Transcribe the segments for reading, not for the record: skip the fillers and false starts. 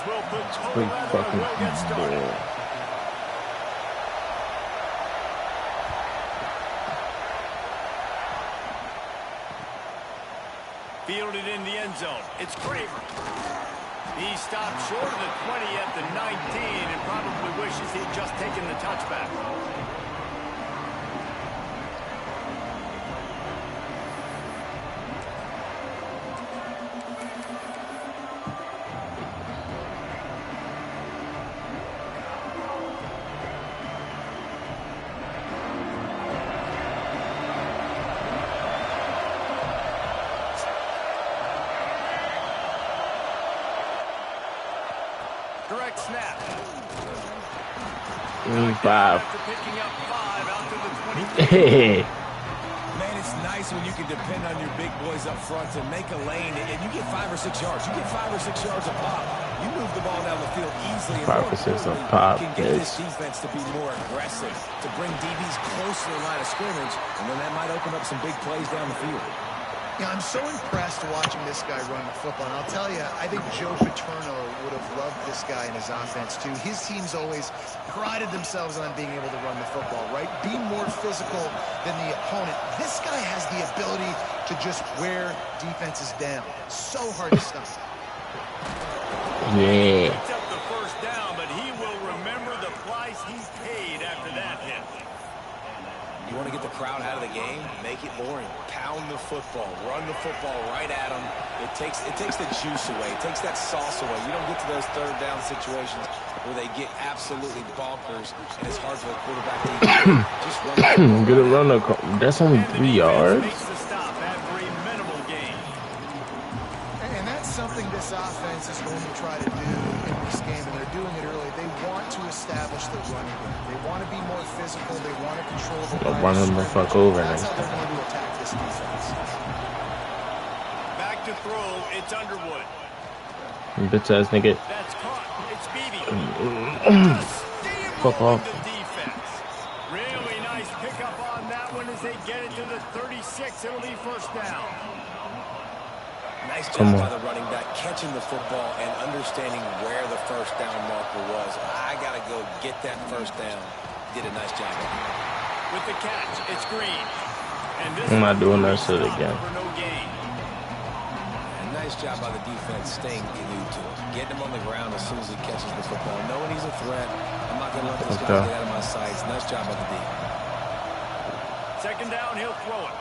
will put total Big weather fucking and will get started. ball. Fielded in the end zone. It's Kramer. He stopped short of the 20 at the 19 and probably wishes he'd just taken the touchback. Direct snap. 5. After picking up 5 out to the 20. Hey. Man, it's nice when you can depend on your big boys up front to make a lane, and you get 5 or 6 yards. You get 5 or 6 yards a pop. You move the ball down the field easily. 5 or 6 a pop. You can get this defense to be more aggressive, to bring DBs close to the line of scrimmage, and then that might open up some big plays down the field. Yeah, I'm so impressed watching this guy run the football. And I'll tell you, I think Joe Paterno would have loved this guy in his offense, too. His teams always prided themselves on being able to run the football, right? Be more physical than the opponent. This guy has the ability to just wear defenses down. So hard to stop. Yeah. He picks up the first down, but he will remember the price he paid after that hit. You want to get the crowd out of the game? Make it boring. Pound the football. Run the football right at them. It takes the juice away. It takes that sauce away. You don't get to those third down situations where they get absolutely bonkers, and it's hard for the quarterback to just run. Get a runner. That's only 3 yards. Makes the stop after a minimal gain. And that's something this offense is going to try to do in this game, and they're doing it early. They want to establish the running game. They want to be more physical. They want to control the line. Run him the fuck over. That's how they're going to attack this defense. Back to throw. It's Underwood. Bitch ass nigga. That's caught. It's Beebe. Fuck off. The defense. Really nice pickup on that one as they get it to the 36. It'll be first down. Nice job by the running back, catching the football and understanding where the first down marker was. I got to go get that first down. Did a nice job. With the catch, it's Green. And this I'm not doing that shit again. For no gain. And nice job by the defense staying glued to it. Getting him on the ground as soon as he catches the football. Knowing he's a threat. I'm not going to let this guy get out of my sights. Nice job by the D. Second down, he'll throw it.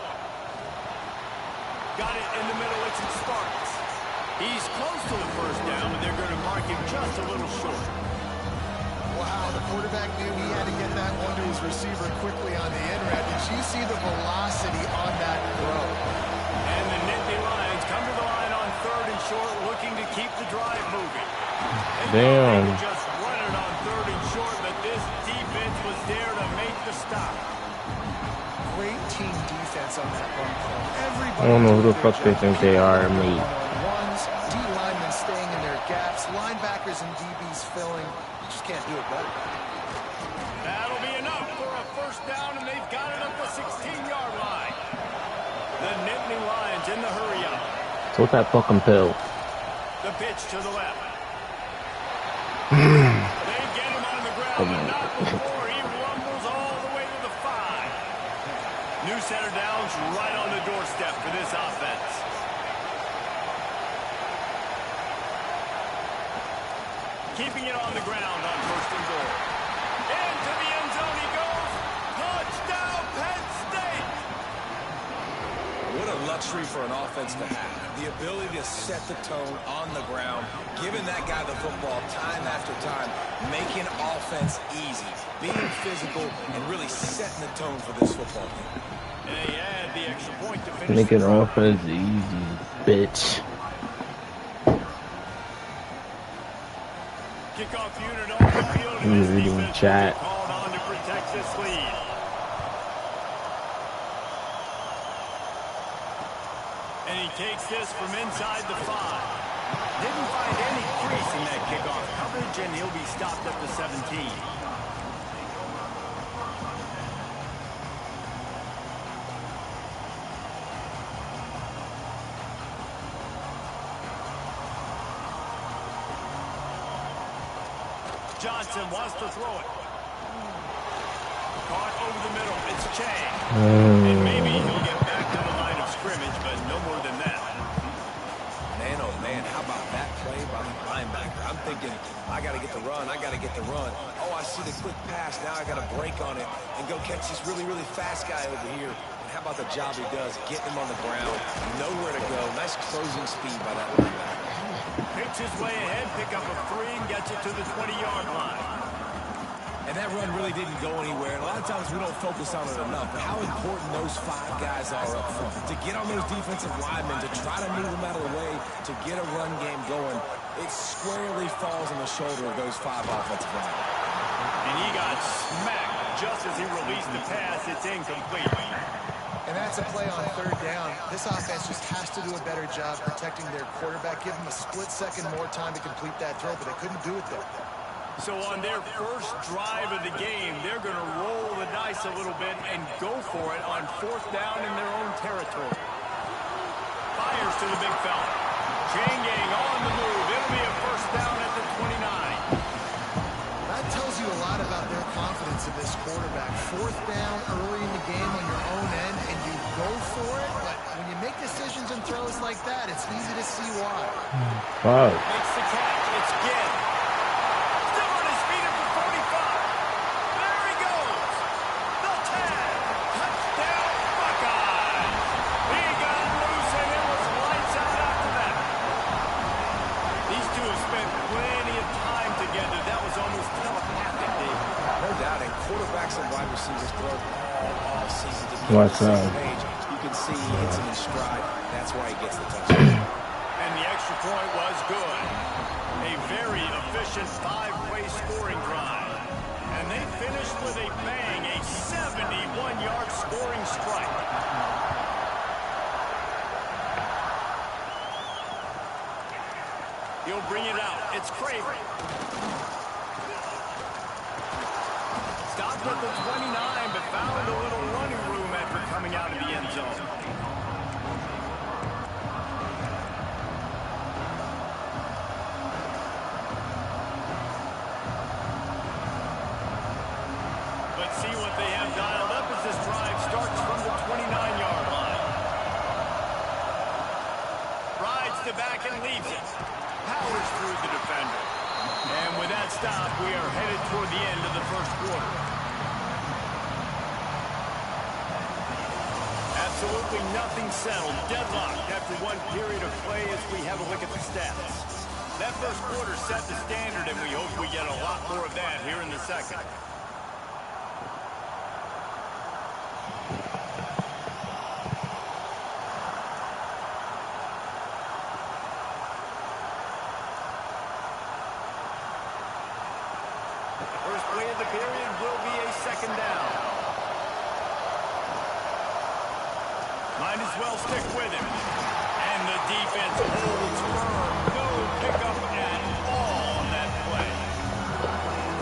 Got it in the middle, it's Sparks. He's close to the first down, but they're going to mark him just a little short. Wow, the quarterback knew he had to get that one to his receiver quickly on the in route. Did you see the velocity on that throw? And the Nittany Lions come to the line on third and short, looking to keep the drive moving. Damn. They just run it on third and short, but this defense was there to make the stop. Great team defense on that run play. Everybody I don't know who the fuck they think they are, me. Ones, D linemen staying in their gaps, linebackers and DBs filling. You just can't do it better. That'll be enough for a first down, and they've got it up the 16-yard line. The Nittany Lions in the hurry up. What's that fucking pill? The pitch to the left. They get him on the ground, but not before he rumbles all the way to the 5. New center downs right on the doorstep for this offense. Keeping it on the ground on first and goal. Into the end zone he goes. Touchdown, Penn State! What a luxury for an offense to have. The ability to set the tone on the ground, giving that guy the football time after time, making offense easy, being physical, and really setting the tone for this football game. And they add the extra point to finish. Making offense easy, bitch. Kickoff unit on the field. I'm reading chat. Called on to protect this lead. And he takes this from inside the 5. Didn't find any crease in that kickoff coverage, and he'll be stopped at the 17. Johnson wants to throw it. Caught over the middle. It's Chang. And maybe he'll get back to the line of scrimmage, but no more than that. Man, oh man, how about that play by the linebacker? I'm thinking, I got to get the run. I got to get the run. Oh, I see the quick pass. Now I got to break on it and go catch this really, really fast guy over here. And how about the job he does, getting him on the ground, nowhere to go. Nice closing speed by that linebacker. Picks his way ahead, pick up a 3, and gets it to the 20-yard line. And that run really didn't go anywhere. And a lot of times we don't focus on it enough. But how important those 5 guys are up front. To get on those defensive linemen, to try to move them out of the way, to get a run game going, it squarely falls on the shoulder of those 5 offensive linemen. And he got smacked just as he released the pass. It's incomplete. And that's a play on 3rd down. This offense just has to do a better job protecting their quarterback. Give him a split second more time to complete that throw, but they couldn't do it there. So on their first drive of the game, they're going to roll the dice a little bit and go for it on 4th down in their own territory. Fires to the big fella. Chain gang on the move. It'll be a 1st down at the 29. That tells you a lot about their confidence in this quarterback. 4th down early in the game on your own end, and you go for it, but when you make decisions and throws like that, it's easy to see why. Wow. Makes the catch. It's Gibb. Still on his feet at the 45. There he goes. The tag. Touchdown, Buckeyes. He got loose, and it was lights out after that. These two have spent plenty of time together. That was almost telepathic, Dave. No doubt, and quarterbacks and wide receivers throw all season to be What's on the up? same page. You can see he hits him in stride. That's why he gets the touchdown. And the extra point was good. A very efficient 5-play scoring drive. And they finished with a bang, a 71-yard scoring strike. He'll bring it out. It's Craven. Stopped at the 29, but found a little running room after coming out of the end zone. Let's see what they have dialed up as this drive starts from the 29-yard line. Rides to back and leaves it. Powers through the defender. And with that stop, we are headed toward the end of the 1st quarter. Absolutely nothing settled. Deadlocked after 1 period of play as we have a look at the stats. That 1st quarter set the standard, and we hope we get a lot more of that here in the 2nd. First play of the period will be a 2nd down. Might as well stick with him. And the defense holds firm. No pickup at all on that play.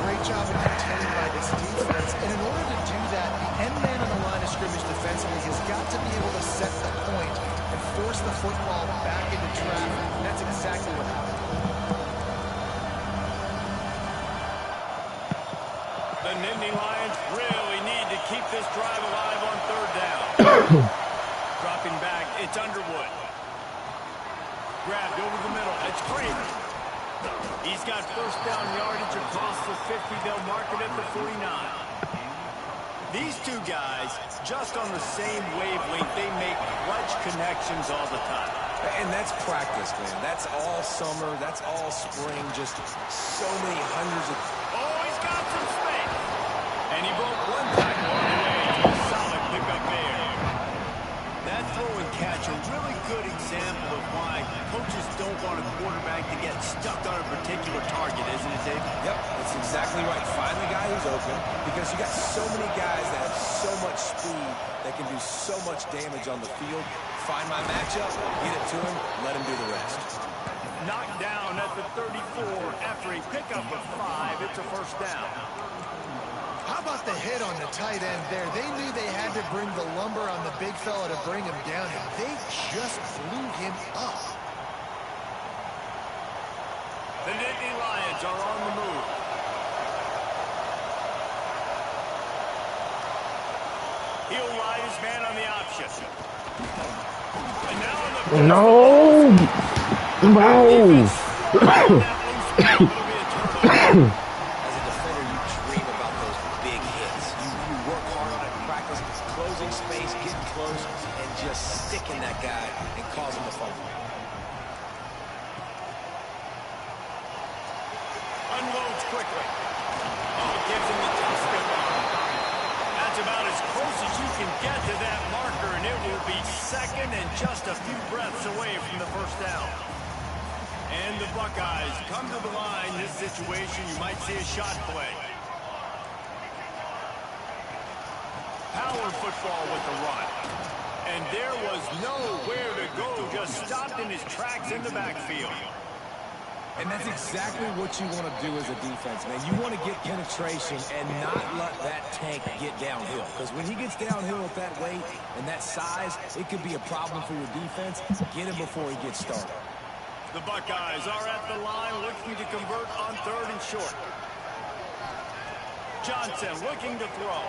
Great job of containing by this defense. And in order to do that, the end man on the line of scrimmage defensively has got to be able to set the point and force the football back into traffic. And that's exactly what happened. The Nittany Lions really need to keep this drive alive on 3rd down. Dropping back, it's Underwood. Grabbed over the middle, it's Craven. He's got 1st down yardage across the 50. They'll mark it at the 49. These two guys, just on the same wavelength, they make clutch connections all the time. And that's practice, man. That's all summer. That's all spring. Just so many hundreds of... Oh, he's got some space. And he broke 1 tackle on the way to a solid pickup there. That throw and catch, a really good example of why coaches don't want a quarterback to get stuck on a particular target, isn't it, Dave? Yep, that's exactly right. Find the guy who's open, because you got so many guys that have so much speed that can do so much damage on the field. Find my matchup, get it to him, let him do the rest. Knocked down at the 34 after a pickup of 5. It's a 1st down. How about the hit on the tight end there? They knew they had to bring the lumber on the big fella to bring him down, and they just blew him up. The Nittany Lions are on the move. He'll ride his man on the option. And now on the No! No! As a defender, you dream about those big hits. You work hard on it in practice, closing space, getting close, and just sticking that guy and causing the fumble. Unloads quickly. Oh, gives him the tough stiff arm. That's about as close as you can get to that marker, and it will be second and just a few breaths away from the first down. And the Buckeyes come to the line. This situation, you might see a shot play. Power football with the run. And there was nowhere to go, just stopped in his tracks in the backfield. And that's exactly what you want to do as a defense, man. You want to get penetration and not let that tank get downhill. Because when he gets downhill at that weight and that size, it could be a problem for your defense. Get him before he gets started. The Buckeyes are at the line looking to convert on 3rd and short. Johnson looking to throw.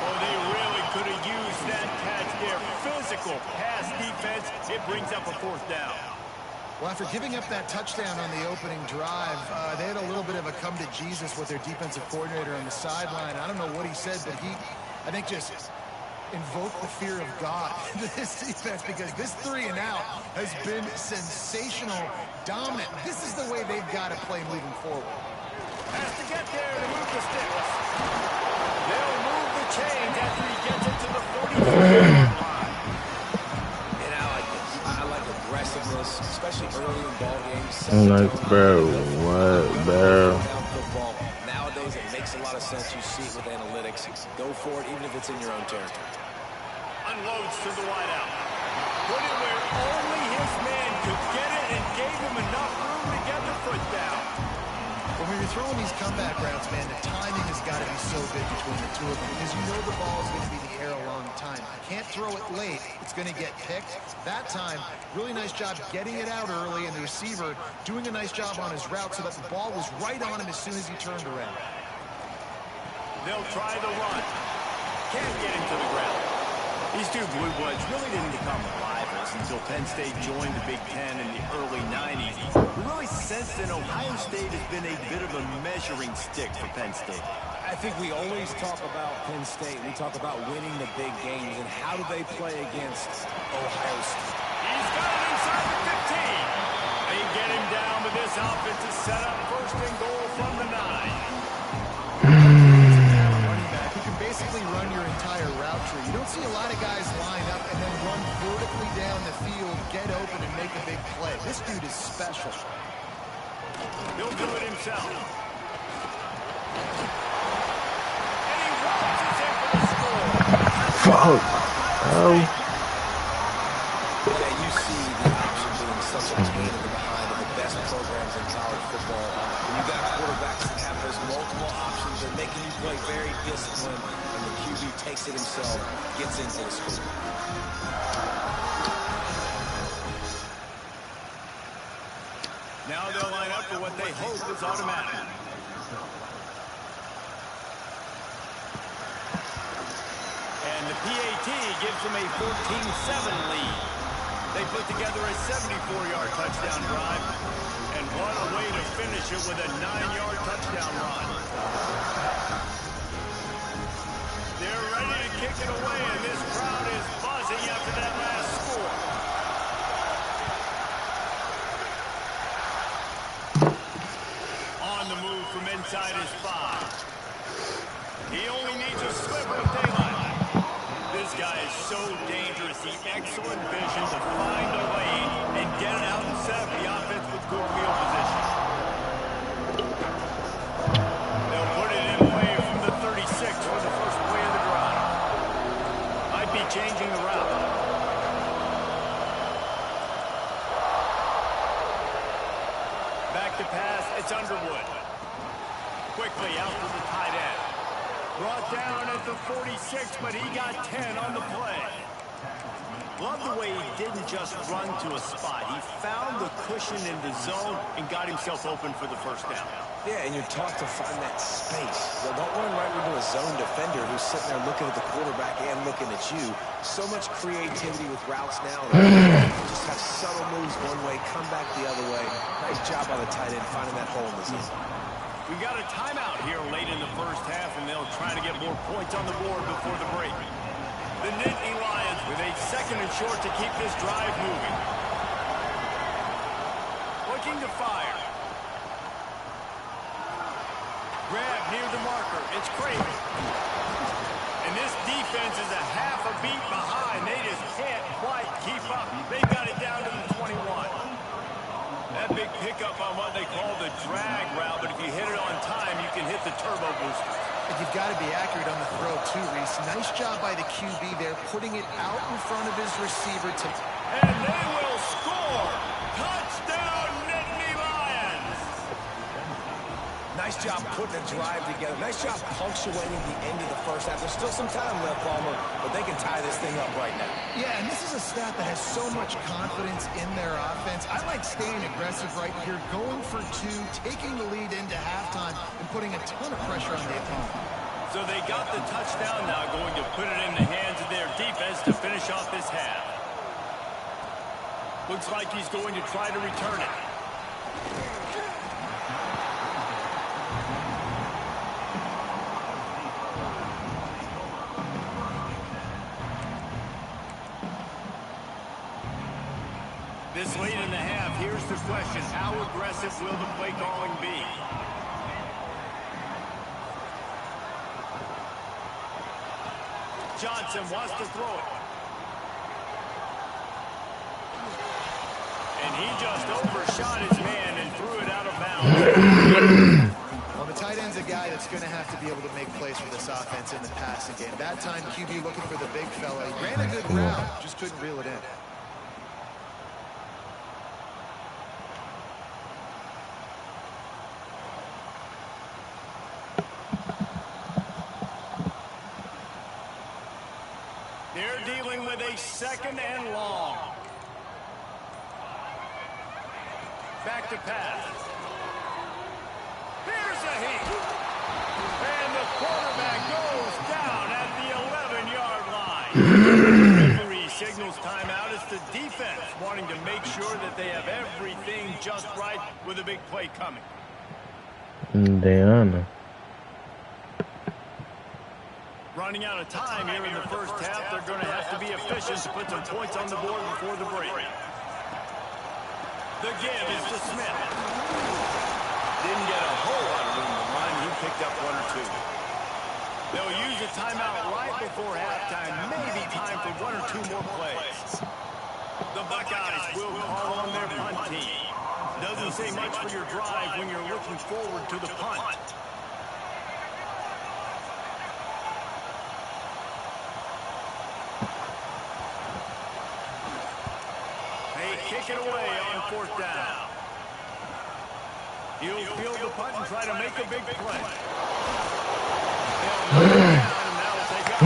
Oh, they really could have used that catch there. Physical pass defense. It brings up a 4th down. Well, after giving up that touchdown on the opening drive, they had a little bit of a come to Jesus with their defensive coordinator on the sideline. I don't know what he said, but he, I think, just invoked the fear of God into this defense, because this 3 and out has been sensational, dominant. This is the way they've got to play moving forward. Has to get there to move the sticks. They'll move the chains after he gets it to the 43-yard line. And I like this. I like aggressiveness, especially early in ball games. I'm like, bro, what, bro? Football. Nowadays, it makes a lot of sense. You see it with analytics. Go for it, even if it's in your own territory. Unloads to the wideout. Put it where only his man could get it, and gave him enough room to get the foot down. When you're throwing these comeback routes, man, the timing has got to be so big between the two of them, because you know the ball is going to be in the air a long time. You can't throw it late. It's going to get picked. That time, really nice job getting it out early, and the receiver doing a nice job on his route so that the ball was right on him as soon as he turned around. They'll try the run. Can't get him to the ground. These two Blue Bloods really didn't become rivals until Penn State joined the Big Ten in the early 90s. We really sensed that Ohio State has been a bit of a measuring stick for Penn State. I think we always talk about Penn State. We talk about winning the big games, and how do they play against Ohio State? He's got it inside the 15. They get him down, but this offense is set up 1st and goal from the 9. Basically run your entire route tree. You don't see a lot of guys line up and then run vertically down the field, get open, and make a big play. This dude is special. He'll do it himself. And he walks in for the score. Fuck. Oh. Yeah, you see the option being such a pain in the behind of the best programs in college football. When you got quarterbacks that have those multiple options, they're making you play very disciplined, and the QB takes it himself, gets into the score. Now they'll line up for what they hope is automatic. And the PAT gives them a 14-7 lead. They put together a 74-yard touchdown drive. And what a way to finish it with a 9-yard touchdown run. They're ready to kick it away, and this crowd is buzzing after that last score. On the move from inside his 5. He only needs a sliver of daylight. This guy is so dangerous. The excellent vision to find a lane and get it out and set up the offense with good field position. They'll put it in play from the 36 for the first play of the drive. Might be changing the route. Back to pass, it's Underwood. Quickly out to the tight end. Brought down at the 46, but he got 10 on the play. Love the way he didn't just run to a spot. He found the cushion in the zone and got himself open for the first down. Yeah, and you're taught to find that space. Well, don't run right into a zone defender who's sitting there looking at the quarterback and looking at you. So much creativity with routes now. Just have subtle moves one way, come back the other way. Nice job by the tight end finding that hole in the zone. We got a timeout here late in the first half, and they'll try to get more points on the board before the break. The Nittany Lions with a 2nd and short to keep this drive moving. Looking to fire. Grab near the marker. It's Craven. And this defense is a half a beat behind. They just can't quite keep up. They got it down to the 21. That big pickup on what they call the drag route, but if you hit it on time, you can hit the turbo booster. And you've got to be accurate on the throw, too, Reese. Nice job by the QB there, putting it out in front of his receiver. And they will score! Touchdown, Nittany Lions! Nice job putting a drive together. Nice job punctuating the end of the first half. There's still some time left, Palmer, but they can tie this thing up right now. Yeah, and this is a staff that has so much confidence in their offense. I like staying aggressive right here, going for 2, taking the lead into halftime, and putting a ton of pressure on the opponent. So they got the touchdown now, going to put it in the hands of their defense to finish off this half. Looks like he's going to try to return it. This late in the half, here's the question. How aggressive will the play calling be? Johnson wants to throw it. And he just overshot his man and threw it out of bounds. Well, the tight end's a guy that's going to have to be able to make plays for this offense in the passing game. That time, QB looking for the big fella. He ran a good route, just couldn't reel it in. They're dealing with a 2nd and long. Back to pass. Here's a heat. And the quarterback goes down at the 11-yard line. The referee signals timeout. It's the defense wanting to make sure that they have everything just right with a big play coming. Diana. Running out of time here in the first half. They're going to have to be efficient to put some points on the board before the break. The give is to Smith. Didn't get a whole lot of room to run. He picked up 1 or 2. They'll use a timeout right before halftime. Maybe time for 1 or 2 more plays. The Buckeyes will call on their punt team. Doesn't say much for your drive when you're looking forward to the punt. Kick it away on 4th down. He'll field the punt and try to make a big play. They'll knock it down, and that'll take up.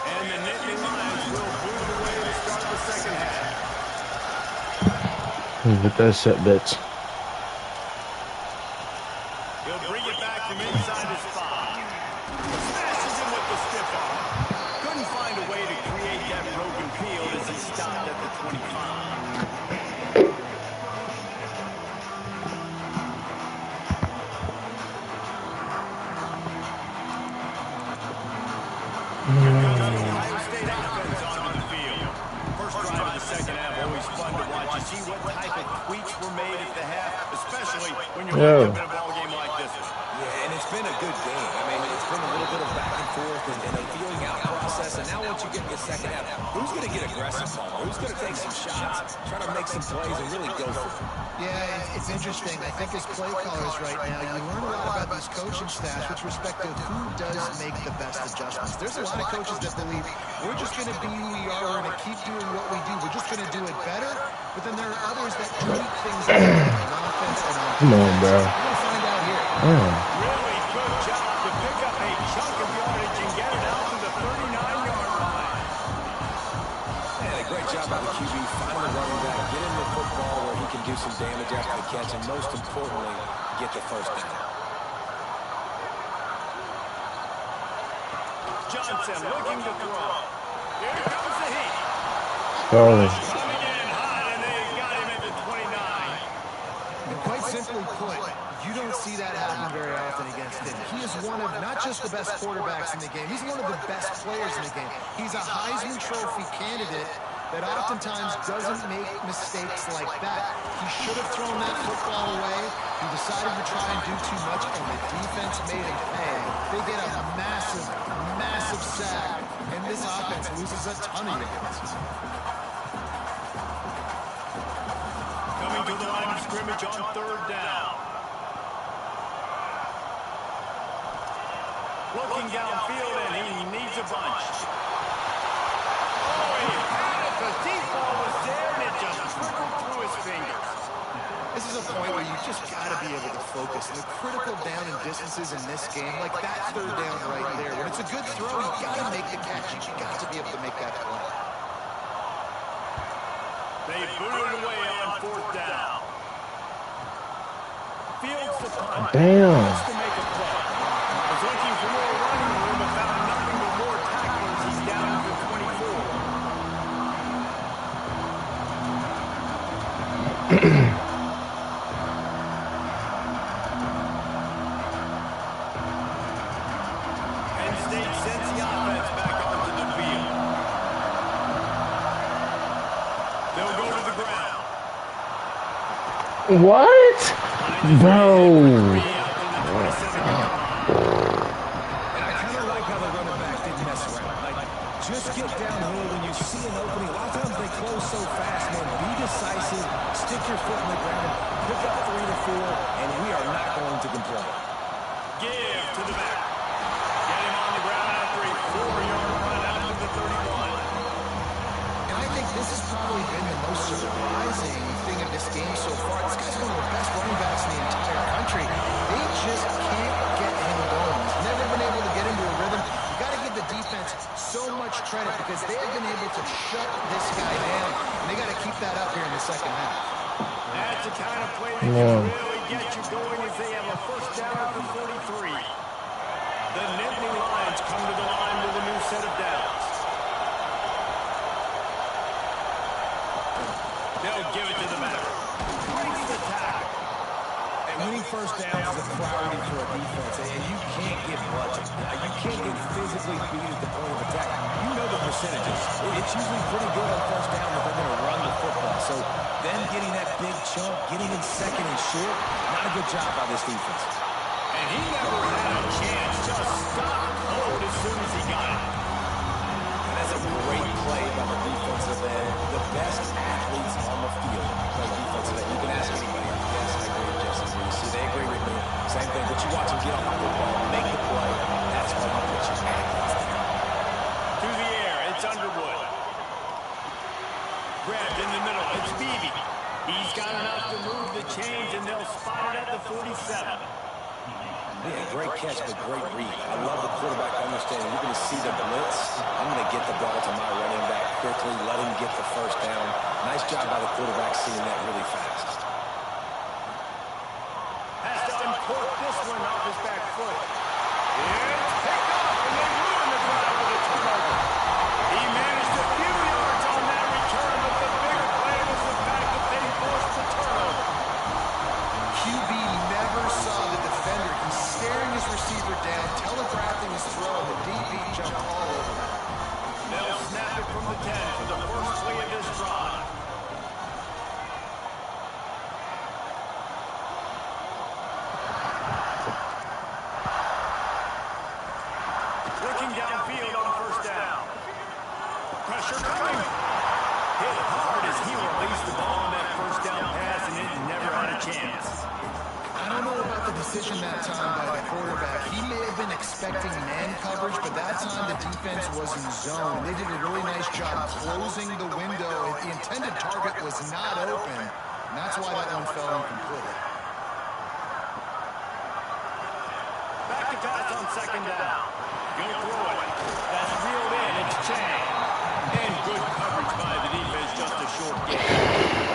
And the Nittany Lions will boot it away to start the second half. Get that set, bitch. He'll bring it back from inside the spot. Smashes him with the stiff arm. Couldn't find a way to create that broken field as he stopped at the 25. Here comes the Ohio State offense onto the field. First drive of the second half, always fun to watch. You see what type of tweaks were made at the half, especially when you're looking at a ball game like this one. Yeah, and it's been a good game. I mean, it's been a little bit of back and forth and a feeling out process. And now once you get in the second half, who's going to get aggressive, Palmer? Who's going to take some shots, try to make some plays, and really go for it? Yeah, It's interesting. I think as play callers right now, you learn a lot about these coaching staffs with respect to who does make the best adjustments. There's a lot of coaches that believe we're just going to be who we are. We're going to keep doing what we do. We're just going to do it better. But then there are others that tweak things a little bit on offense and on Come on, defense. bro. We're going to find out here. Damn. Really good job to pick up a chunk of yardage and get it out to the 39-yard line. And a great job by the QB, finding the running back, get him the football where he can do some damage after the catch, and most importantly, get the first down. Johnson looking to throw. Here comes the heat. Sorry. Coming in hot, and they got him at the 29. And quite simply put, you don't see that happen very often against him. He is one of not just the best quarterbacks in the game, he's one of the best players in the game. He's a Heisman Trophy candidate that oftentimes doesn't make mistakes like that. He should have thrown that football away. He decided to try and do too much, and the defense made him pay. They get a massive, massive sack, and this offense loses a ton of yards. Coming to the line of scrimmage on third down. Looking downfield, and he needs a bunch. Oh, he had it. The deep ball was there, and it just trickled through his fingers. This is a point where you just got to be able to focus. And the critical down and distances in this game, like that third down right there, when it's a good throw, you got to make the catch. You got to be able to make that play. They booted away on fourth down. Fields the punt. Damn. Wants to make a play. Was looking for more running room, but found nothing but more tacklers. He's down to the 24. Penn State sends the offense back onto the field. They'll go to the ground. What? Bro. Just get downhill when you see an opening. A lot of times they close so fast, man. Be decisive, stick your foot in the ground, pick up 3 to 4, and we are not going to complain. Give to the back. Get him on the ground after a 4-yard run out to the 31. And I think this has probably been the most surprising thing of this game so far. This guy's one of the best running backs in the entire country. They just can't get him going. He's never been able to get into a rhythm. You got to give the defense so much credit because they have been able to shut this guy down. And they got to keep that up here in the second half. That's the kind of play that can really get you going as they have a first down at the 43. The Nittany Lions come to the line with a new set of downs. They'll give it to the back. Breaks the tackle. And winning first downs is a priority for a defense, and you can't get bludgeoned. You can't get physically beat at the point of attack. You know the percentages. It's usually pretty good on first down if they're going to run the football. So them getting that big chunk, getting in second and short, not a good job by this defense. And he never had a chance. Just stopped cold as soon as he got it. And that's a great play by the defensive end. The best athletes on the field play defensive end. You can ask anybody. Yes, I agree with Jesse. See, they agree with me. Same thing. But you watch them get off the football, make the play. That's what I'm with you. To the air, it's Underwood. Grabbed in the middle, it's Beebe. He's got enough to move the chains, and they'll spot it at the 47. Yeah, great catch, but great read. I love the quarterback understanding. You're going to see the blitz. I'm going to get the ball to my running back quickly, let him get the first down. Nice job by the quarterback seeing that really fast. Has to uncork this one off his back foot. It's picked up, and they ruin the drive with a turnover. He managed a few yards on that return, but the bigger play was the fact that they forced the turnover. QB never saw the defender. He's staring his receiver down, telegraphing his throw, and the DB jumped all over that. They'll snap it from the 10 for the first play of this drive. chance. I don't know about the decision that time by the quarterback. He may have been expecting man coverage, but that time the defense was in zone. They did a really nice job closing the window. The intended target was not open, and that's why that one fell incomplete. Back to pass on second down. Gonna throw it. That's reeled in. It's Chang. And good coverage by the defense, just a short gain.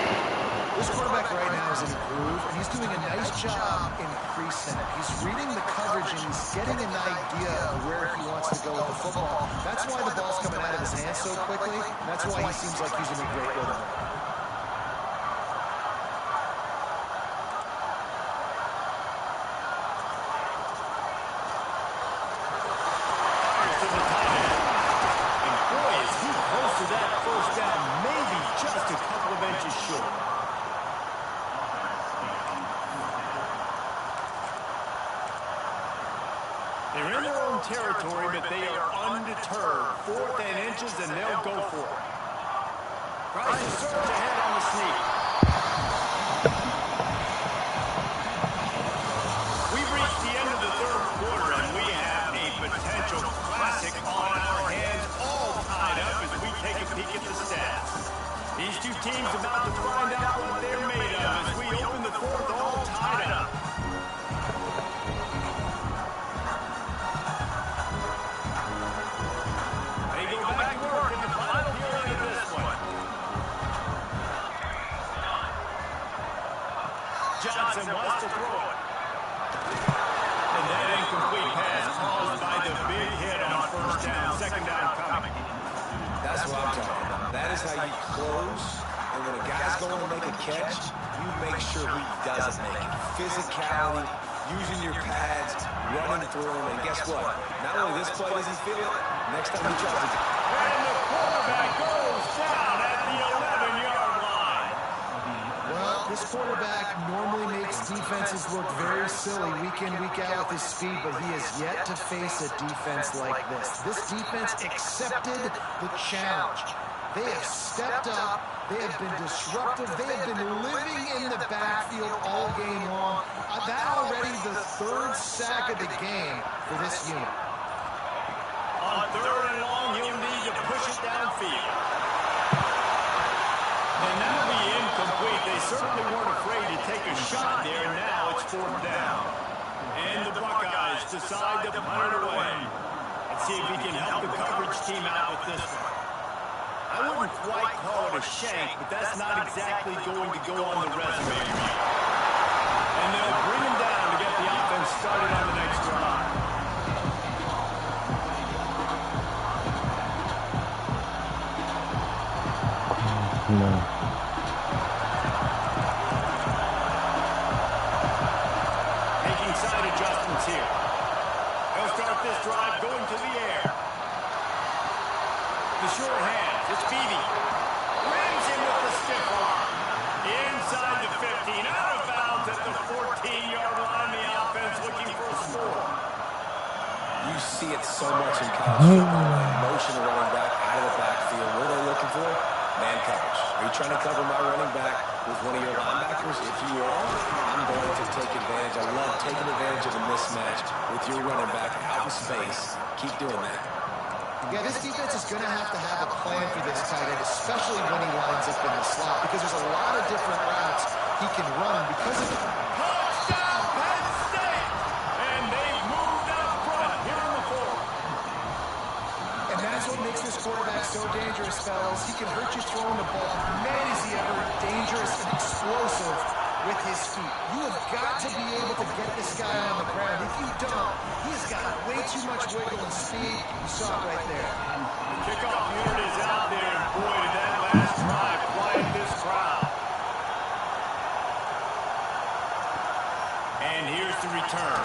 This quarterback right now is in a groove, and he's doing a nice job in pre-snap. He's reading the coverage, and he's getting an idea of where he wants to go with the football. That's why the ball's coming out of his hands so quickly, and that's why he seems like he's in a great rhythm. Fires to the tight end. And boy, is he close to that first down, maybe just a couple of inches short. They're in their own territory, but they are undeterred. 4th and inches, and they'll go for it. Tries to surge ahead on the sneak. We've reached the end of the third quarter, and we have a potential classic on our hands, all tied up as we take a peek at the stats. These two teams about to find out what they're made of as we open the fourth, all tied up. Johnson wants to throw it. And that incomplete pass caused by the big hit on first down, second down coming. That's what I'm talking about. That is how you close. And when a guy's going to make a catch, you make sure he doesn't make it. Physicality, using your pads, running through him. And guess what? Not only this play does he feel it, next time he tries to... And the quarterback goes down at the 11-yard line. Well, this quarterback normally makes defenses look very silly week in, week out with his speed, but he has yet to face a defense like this. This defense accepted the challenge. They have stepped up. They have been disruptive. They have been living in the backfield all game long. That already the third sack of the game for this unit. On 3rd and long, he'll need to push it downfield. And that'll be incomplete. They certainly weren't afraid to take a shot there. Now it's 4th down. And the Buckeyes decide to punt it away. Let's see if he can help the coverage team out with this one. I wouldn't quite call it a shank, but that's not exactly going to go on the resume. And they'll bring him down to get the offense started on the next drive. No. Making side adjustments here. They'll start this drive going to the air. The short hands, it's Beebe. Rams him with the stiff arm. Inside the 15, out of bounds at the 14-yard line. The offense looking for a score. You see it so much in college football. Motion the running back out of the backfield. What are they looking for? Man coverage. Are you trying to cover my running back with one of your linebackers? If you are, I'm going to take advantage. I love taking advantage of the mismatch with your running back out in space. Keep doing that. Yeah, this defense is going to have a plan for this tight end, especially when he lines up in the slot, because there's a lot of different routes he can run because of it. Touchdown, Penn State! And they've moved up front here in the fourth. And that's what makes this quarterback so dangerous, fellas. He can hurt you throwing the ball. Man, is he ever dangerous and explosive with his feet. You have got to be able to get this guy on the ground. If you don't, he's got way too much wiggle and speed. You saw it right there. The kickoff unit is out there, and boy, did that last drive quiet this crowd. And here's the return.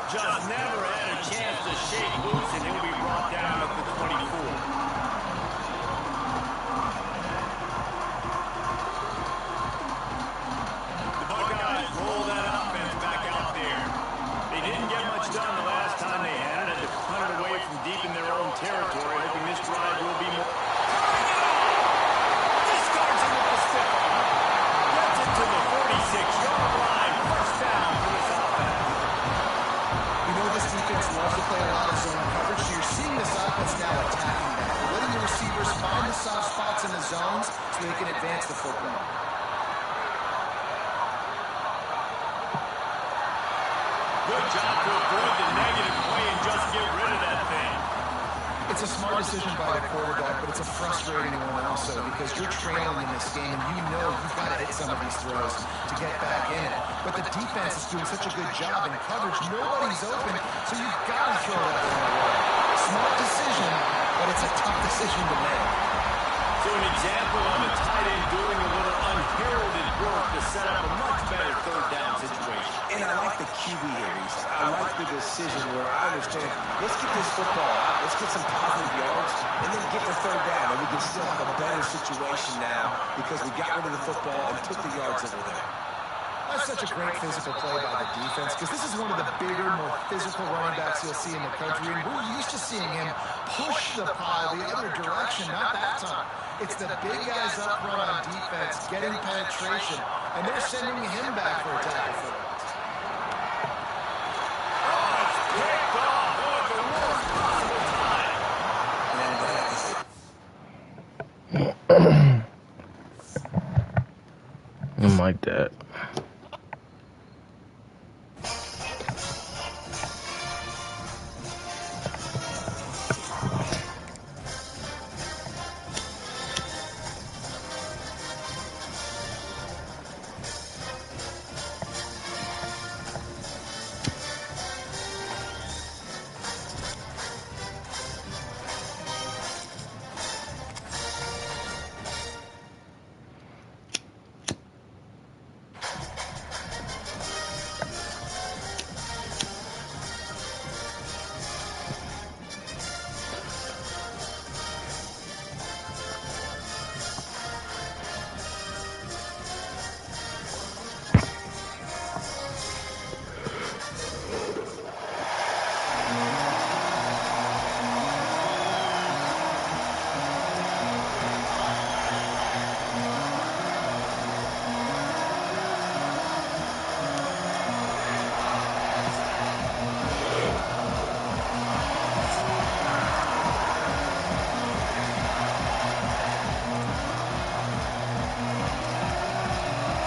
Just never had a chance to shake loose, and he'll be brought down at the 24. Roll that offense back out there. They didn't get much done the last time they had it. Had to punt it away from deep in their own territory, hoping this drive will be more. Discards him with the stiff arm. Good job to avoid the negative play and just get rid of that thing. It's a smart decision by the quarterback, but it's a frustrating one also because you're trailing in this game and you know you've got to hit some of these throws to get back in it. But the defense is doing such a good job in coverage. Nobody's open, so you've got to throw that thing away. Smart decision, but it's a tough decision to make. So an example of a tight end doing a little unheralded work to set up a much better third down situation. And I like the QB here, Reese. I like the decision where I understand, let's get this football out, let's get some positive yards, and then get the third down, and we can still have a better situation now because we got rid of the football and took the yards over there. That's such a great physical play by the defense because this is one of the bigger, more physical running backs you'll see in the country, and we're used to seeing him push the pile the other direction, not that time. It's the big guys up front on defense getting penetration, and they're sending him back for a tackle for it. Oh, it's picked off. Oh, at the worst possible time. And that is it. I'm like that.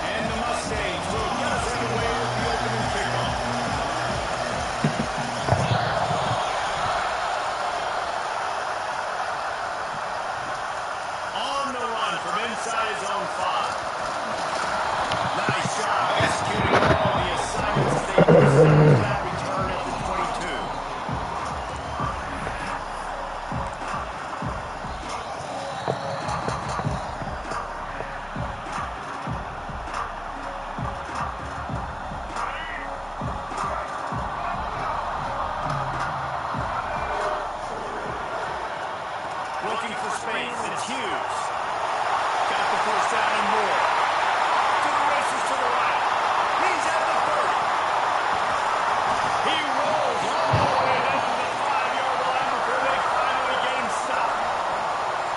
And the Mustangs will get us underway with the opening kickoff. On the run from inside his own 5. Nice job executing all the assignments as they proceed to that return at the 22. Looking for space. It's Hughes. Got the first down and more. To the races to the right. He's at the 30. He rolls all the way down to the 5-yard line before they finally get him stopped.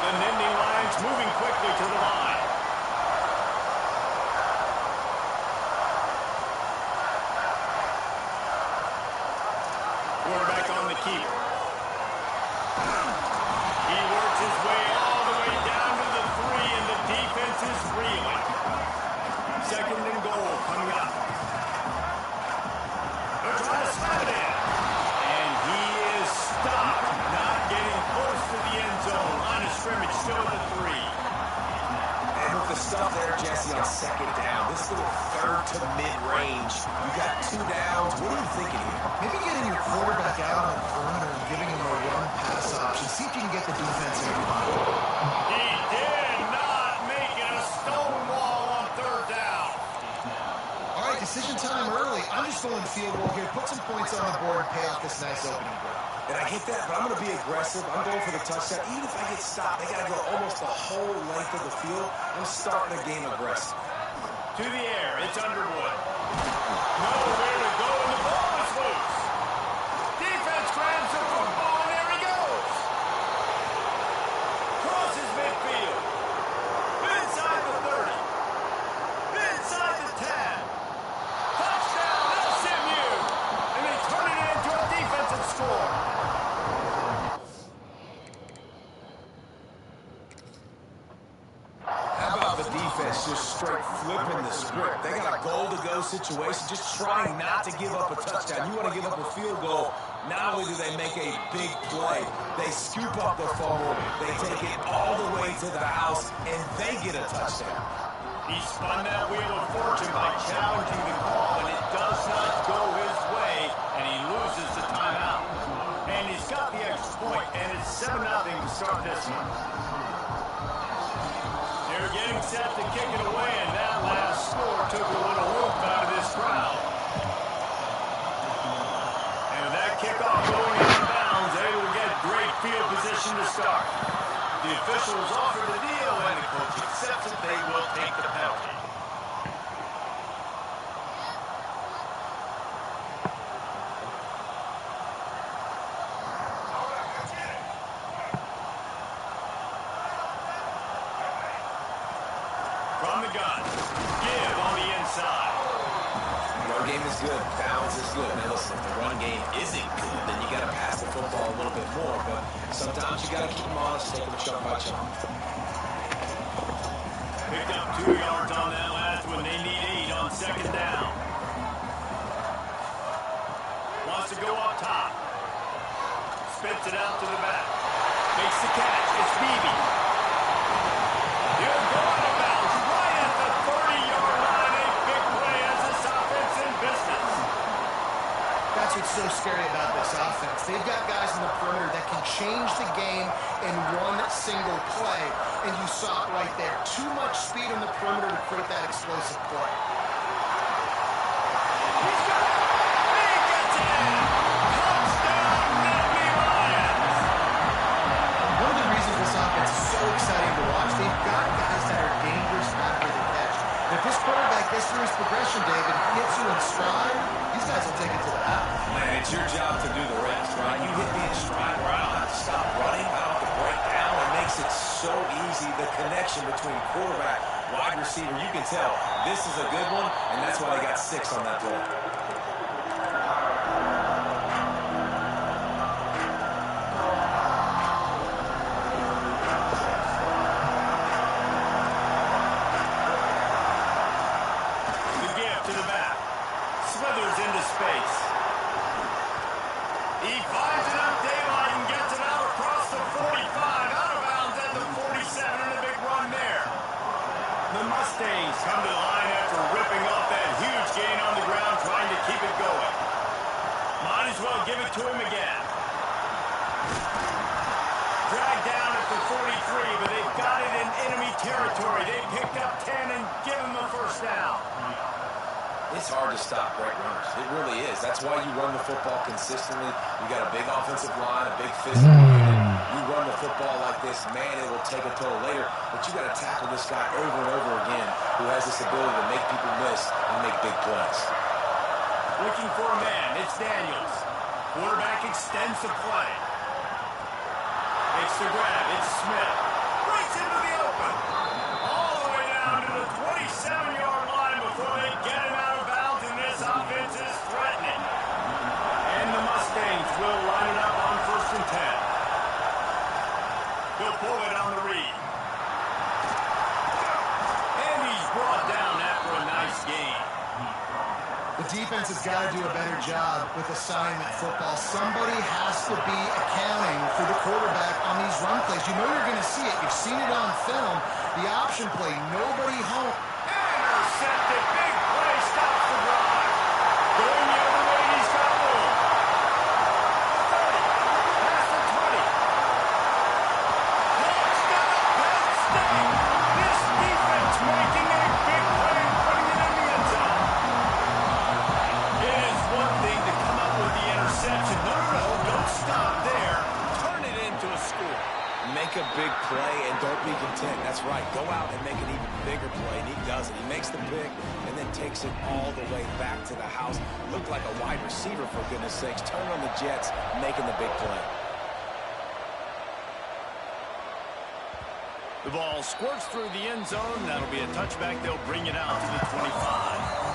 The Nittany Lions moving quickly to the line. Quarterback on the keeper. He works his way all the way down to the 3, and the defense is reeling. Second and goal coming up. They're trying to slam it in. And he is stopped, not getting close to the end zone. Line of scrimmage still at the 3. And with the stuff there, Jesse, on second down, this little third to mid-range, you got 2 downs. What are you thinking here? Maybe getting your quarterback out on the perimeter and giving him a run-pass option. See if you can get the defense in the ball. He did not make it a stone wall on third down. All right, decision time early. I'm just going field goal here. Put some points on the board and pay off this nice opening drive. And I get that, but I'm going to be aggressive. I'm going for the touchdown. Even if I get stopped, they got to go almost the whole length of the field. I'm starting the game aggressive. To the air, it's Underwood. Nowhere to go, and the ball is loose. Defense grabs the football, and there he goes. Crosses midfield. Inside the 30. Inside the 10. Touchdown, LSMU. And they turn it into a defensive score. How about the defense just straight flip flipping the script. They got a goal-to-go situation, just trying not to give up a touchdown. You want to give up a field goal, not only do they make a big play, they scoop up the fumble, they take it all the way to the house, and they get a touchdown. He spun that wheel of fortune by challenging the call, and it does not go his way, and he loses the timeout. And he's got the extra point, and it's 7-0 to start this one. They're getting set to kick it away, and that last score took a little roof out of this crowd. And with that kickoff going out of bounds, they will get great field position to start. The officials offer the deal, and the coach accepts it. They will take the penalty. From the gun, give on the inside. Run game is good. Balance is good. Now listen, if the run game isn't good, then you got to pass the football a little bit more. But sometimes you got to keep them honest, take them chunk by chunk. Picked up 2 yards on that last one. They need 8 on second down. Wants to go up top. Spits it out to the back. Makes the catch. It's Beebe. He'll go out of bounds right at the 30-yard line. A big play as this offense in business. That's what's so scary about this offense. They've got guys in the perimeter that can change the game in one single play, and you saw it right there. Too much speed on the perimeter to create that explosive play. He's got it. He gets it. Touchdown, Nittany Lions. One of the reasons this offense is so exciting to watch, they've got guys that are dangerous after the catch. If this quarterback gets through his progression, David, hits you in stride, these guys will take it to the house. Man, it's your job to do the rest, right? You hit me in stride where I don't have to stop running, I don't have to break down. It makes it so easy, the connection between quarterback, wide receiver. You can tell this is a good one, and that's why they got 6 on that play. The give to the back. Smithers into space. He finds enough daylight and gets it out across the 45, out of bounds at the 47, and a big run there. The Mustangs come to the line after ripping off that huge gain on the ground, trying to keep it going. Might as well give it to him again. Dragged down at the 43, but they've got it in enemy territory. They picked up 10 and give him the first down. It's hard to stop great runners. It really is. That's why you run the football consistently. You got a big offensive line, a big physical unit. You run the football like this, man, it will take a toll later. But you got to tackle this guy over and over again who has this ability to make people miss and make big plays. Looking for a man. It's Daniels. Quarterback extends the play. Makes the grab. It's Smith. Breaks into the open. All the way down to the 27-yard line before they get him out of bounds, and this offense is threatening. And the Mustangs will line it up on 1st and 10. He'll pull it on the read. And he's brought down after a nice gain. The defense has got to do a better job with assignment football. Somebody has to be accounting for the quarterback on these run plays. You know you're going to see it. You've seen it on film. The option play, nobody home. Intercepted. Big play. Stops the drive. Going the other way, and he's got room. 30. Past the 20. Touchdown, Penn State. This defense making a big play and putting it in the end zone. It is one thing to come up with the interception. No, don't stop there. Turn it into a score. Make a big play and don't be content. That's right. Go out and make an even bigger play, and he does it. He makes the pick and then takes it all the way back to the house. Looked like a wide receiver, for goodness sakes. Turn on the Jets, making the big play. The ball squirts through the end zone. That'll be a touchback. They'll bring it out to the 25.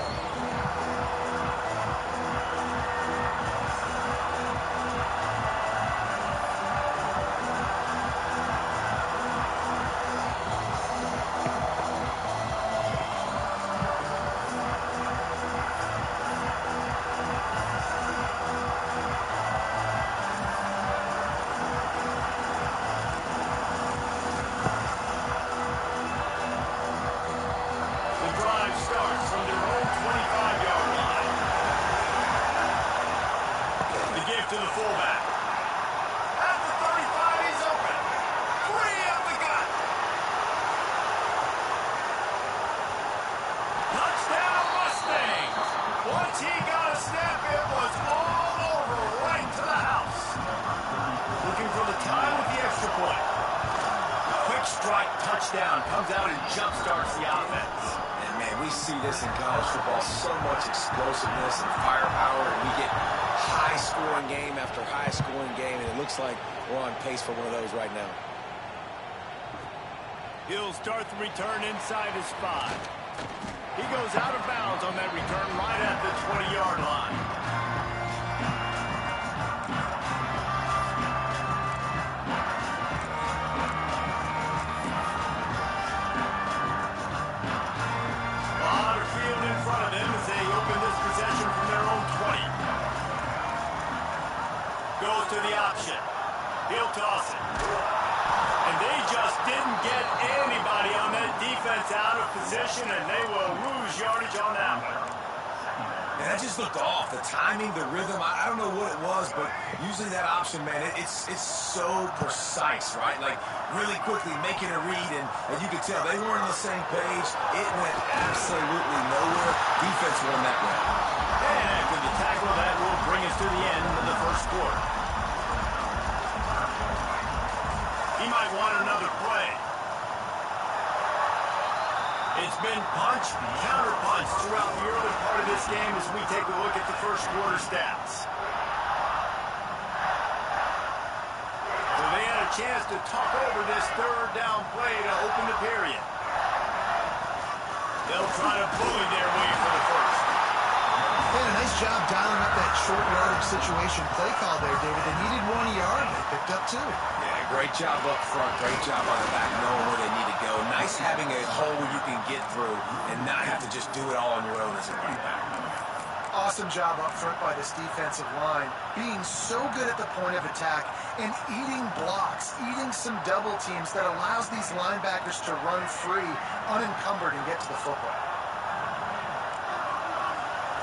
Once he got a snap, it was all over, right to the house. Looking for the tie with the extra point. Quick strike touchdown comes out and jump-starts the offense. And, man, we see this in college football, so much explosiveness and firepower, and we get high-scoring game after high-scoring game, and it looks like we're on pace for one of those right now. He'll start the return inside his 5. He goes out of bounds on that return right at the 20-yard line. A lot of field in front of them as they open this possession from their own 20. Goes to the option. He'll toss it. And they just didn't get anybody on that defense out of position, and they will lose yardage on that one. Man, that just looked off. The timing, the rhythm, I don't know what it was, but usually that option, man, it's so precise, right? Like, really quickly making a read, and you could tell they weren't on the same page. It went absolutely nowhere. Defense won that one. And after the tackle, that will bring us to the end of the first quarter. He might want another play. It's been punch, counter-punch throughout the early part of this game as we take a look at the first quarter stats. So they had a chance to talk over this third down play to open the period. They'll try to bully their way for the first. Yeah, nice job dialing up that short yardage situation play call there, David. They needed 1 yard. They picked up 2. Yeah, great job up front. Great job on the back, knowing where they need to go. Nice having a hole where you can get through and not have to just do it all on your own as a running back. Awesome job up front by this defensive line, being so good at the point of attack and eating blocks, eating some double teams that allows these linebackers to run free, unencumbered, and get to the football.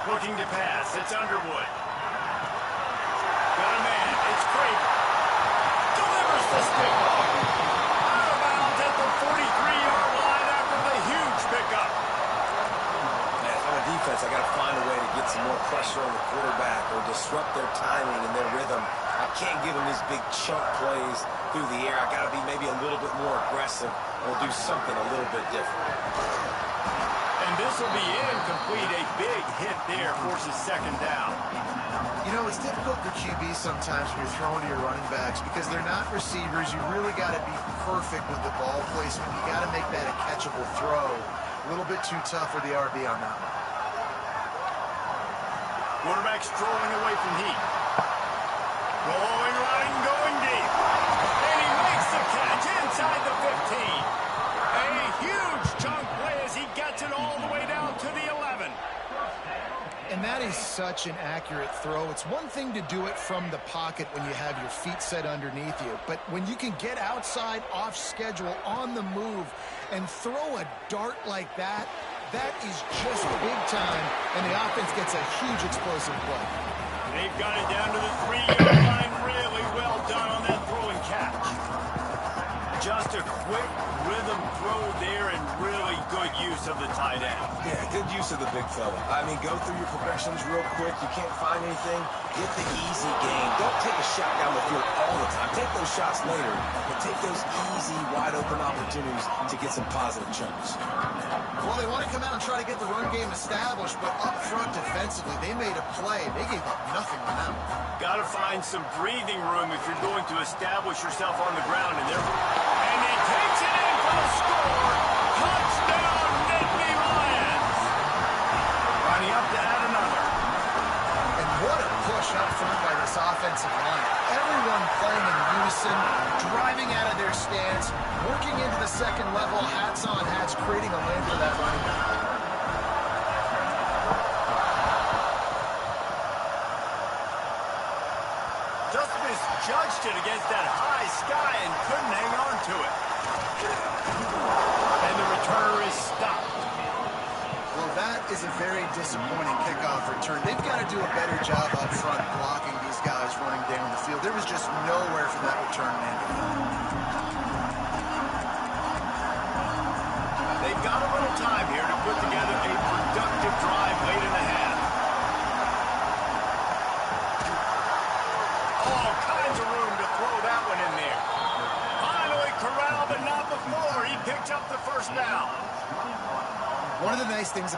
Looking to pass. It's Underwood. Got a man. It's Craven. Delivers the stick. Out of bounds at the 43-yard line after the huge pickup. Man, if I'm a defense, I got to find a way to get some more pressure on the quarterback or disrupt their timing and their rhythm. I can't give them these big chunk plays through the air. I got to be maybe a little bit more aggressive or do something a little bit different. And this will be incomplete. A big hit there forces second down. You know, it's difficult for QB sometimes when you're throwing to your running backs because they're not receivers. You really got to be perfect with the ball placement. You got to make that a catchable throw. A little bit too tough for the RB on that one. Quarterback strolling away from heat. Going right and going deep. And he makes the catch inside the 15. A huge chunk play as he gets it all the way down to the 11. And that is such an accurate throw. It's one thing to do it from the pocket when you have your feet set underneath you, but when you can get outside, off schedule, on the move, and throw a dart like that, that is just big time, and the offense gets a huge explosive play. They've got it down to the 3-yard line. Really well done on that throw and catch. Just a quick rhythm throw there and really good use of the tight end. Yeah, good use of the big fella. I mean, go through your progressions real quick. You can't find anything. Get the easy game. Don't take a shot down the field all the time. Take those shots later, but take those easy, wide-open opportunities to get some positive chunks. Well, they want to come out and try to get the run game established, but up front defensively, they made a play. They gave up nothing on that one. Got to find some breathing room if you're going to establish yourself on the ground. And he takes it in for the score. Touchdown, Nittany Lions. Running up to add another. And what a push up front by this offensive line. Everyone playing in unison, driving out of their stance, working into the second level, hats on hats, creating a lane for that running back. Just misjudged it against that high sky and couldn't hang on to it. And the returner is stopped. Well, that is a very disappointing kickoff return. They've got to do a better job up front blocking these guys running down the field. There was just nowhere for that return man to go. They've got a little time here to put together a productive drive late in the half.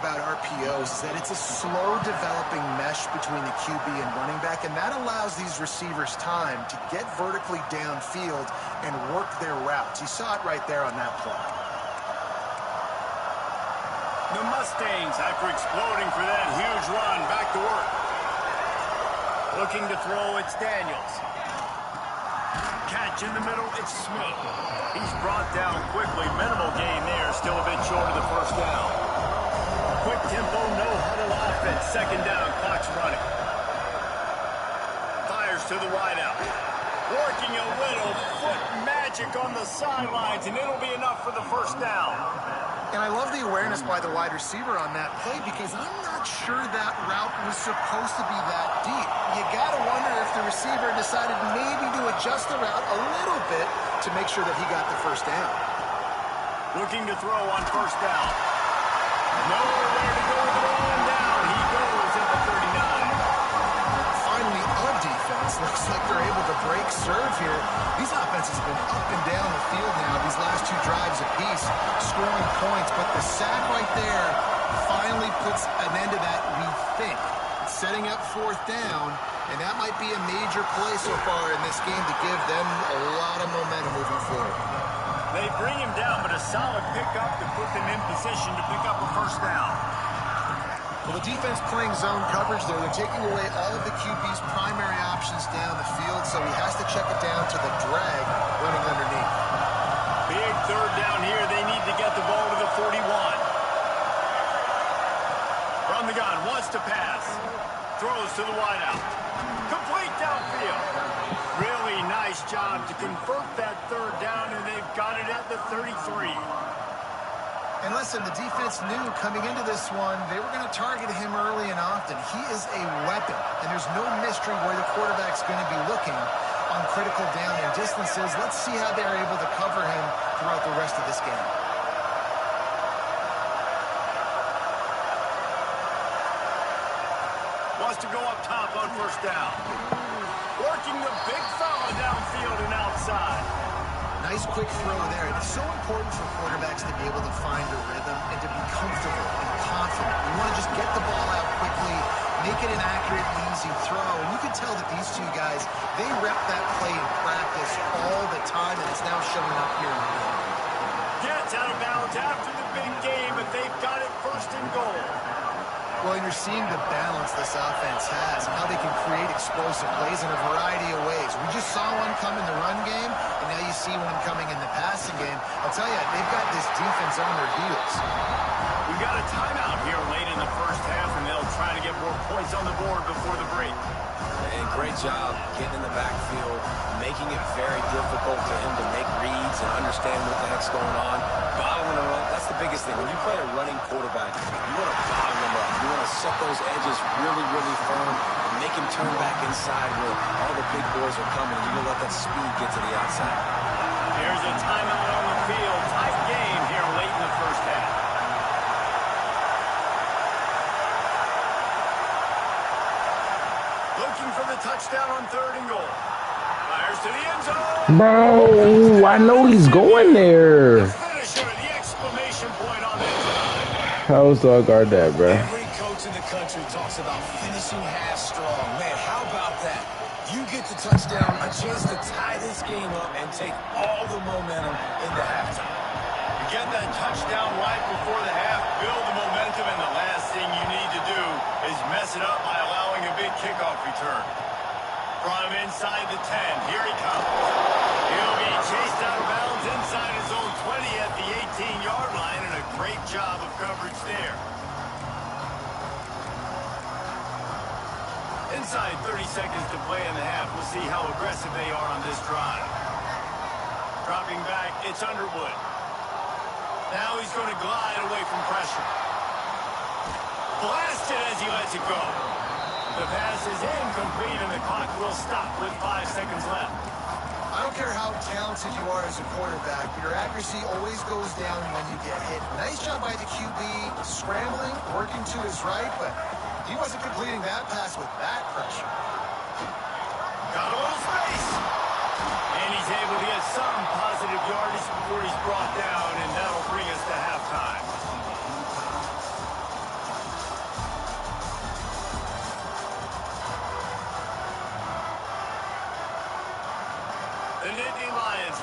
about RPOs is that it's a slow developing mesh between the QB and running back, and that allows these receivers time to get vertically downfield and work their routes. You saw it right there on that play. The Mustangs, after exploding for that huge run, back to work. Looking to throw, it's Daniels. Catch in the middle, it's Smith. He's brought down quickly. Minimal gain there, still a bit short of the first down. Quick tempo, no huddle offense. Second down, clock's running. Fires to the wideout. Working a little foot magic on the sidelines, and it'll be enough for the first down. And I love the awareness by the wide receiver on that play because I'm not sure that route was supposed to be that deep. You got to wonder if the receiver decided maybe to adjust the route a little bit to make sure that he got the first down. Looking to throw on first down. Nowhere to go with the ball and down. He goes at the 39. Finally, on defense, looks like they're able to break serve here. These offenses have been up and down the field now these last two drives apiece, scoring points, but the sack right there finally puts an end to that, we think. Setting up fourth down, and that might be a major play so far in this game to give them a lot of momentum moving forward. They bring him down, but a solid pickup to put them in position to pick up a first down. Well, the defense playing zone coverage there. They're taking away all of the QB's primary options down the field, so he has to check it down to the drag running underneath. Big third down here. They need to get the ball to the 41. From the gun, wants to pass. Throws to the wideout. Complete downfield. Really nice job to convert that third down, and they've got it at the 33. And listen, the defense knew coming into this one, they were going to target him early and often. He is a weapon, and there's no mystery where the quarterback's going to be looking on critical down and distances. Let's see how they're able to cover him throughout the rest of this game. Wants to go up top on first down. Working the big fella downfield and outside. Nice quick throw there. It's so important for quarterbacks to be able to find a rhythm and to be comfortable and confident. You want to just get the ball out quickly, make it an accurate, easy throw. And you can tell that these two guys, they rep that play in practice all the time, and it's now showing up here in the game. Gets out of bounds after the big game, but they've got it first and goal. Well, you're seeing the balance this offense has, how they can create explosive plays in a variety of ways. We just saw one come in the run game, and now you see one coming in the passing game. I'll tell you, they've got this defense on their heels. We got a timeout here late in the first half, and they'll try to get more points on the board before the break. And great job getting in the backfield, making it very difficult for him to make reads and understand what the heck's going on. Bottling him up, that's the biggest thing. When you play a running quarterback, you want to bottle him up. You want to set those edges really, really firm and make him turn back inside where all the big boys are coming, and you're going to let that speed get to the outside. Here's a timeout on the field. Tight game here late in the first half. Looking for the touchdown on third and goal. Fires to the end zone. Bro, I know he's going there. Finisher, the exclamation point on that drive. How do I guard that, bro? Every coach in the country talks about finishing half strong. Man, how about that? You get the touchdown, a chance to tie this game up and take all the momentum into halftime. You get that touchdown right before the half, build the momentum, and the last thing you need to do is mess it up by allowing a big kickoff return. From inside the 10, here he comes. He'll be chased out of bounds inside his own 20 at the 18-yard line, and a great job of coverage there. Inside 30 seconds to play in the half. We'll see how aggressive they are on this drive. Dropping back, it's Underwood. Now he's going to glide away from pressure. Blasted as he lets it go. The pass is incomplete, and the clock will stop with 5 seconds left. I don't care how talented you are as a quarterback, but your accuracy always goes down when you get hit. Nice job by the QB, scrambling, working to his right, but he wasn't completing that pass with that pressure. Got a little space. And he's able to get some positive yardage before he's brought down, and that'll bring us to halftime.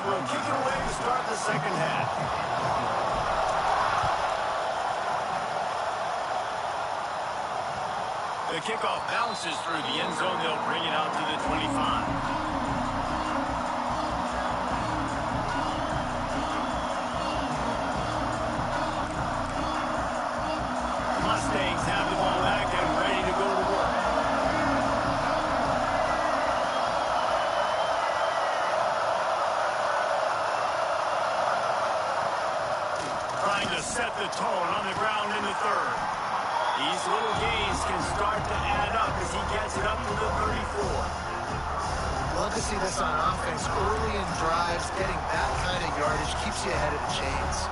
will kick it away to start the second half. The kickoff bounces through the end zone. They'll bring it out to the 25. Mustangs have the ball back and ready to go to work. Trying to set the tone on the ground in the third. These little gains can start to add up as he gets it up to the 34. Love to see this on offense. Early in drives, getting that kind of yardage keeps you ahead of the chains.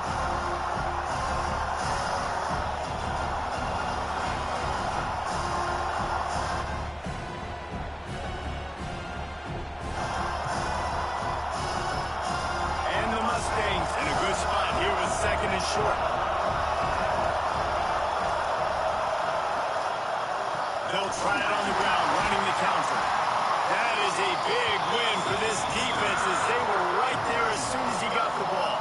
And the Mustangs in a good spot here with second and short. They'll try it on the ground, running the counter. That is a big win for this defense as they were right there as soon as he got the ball.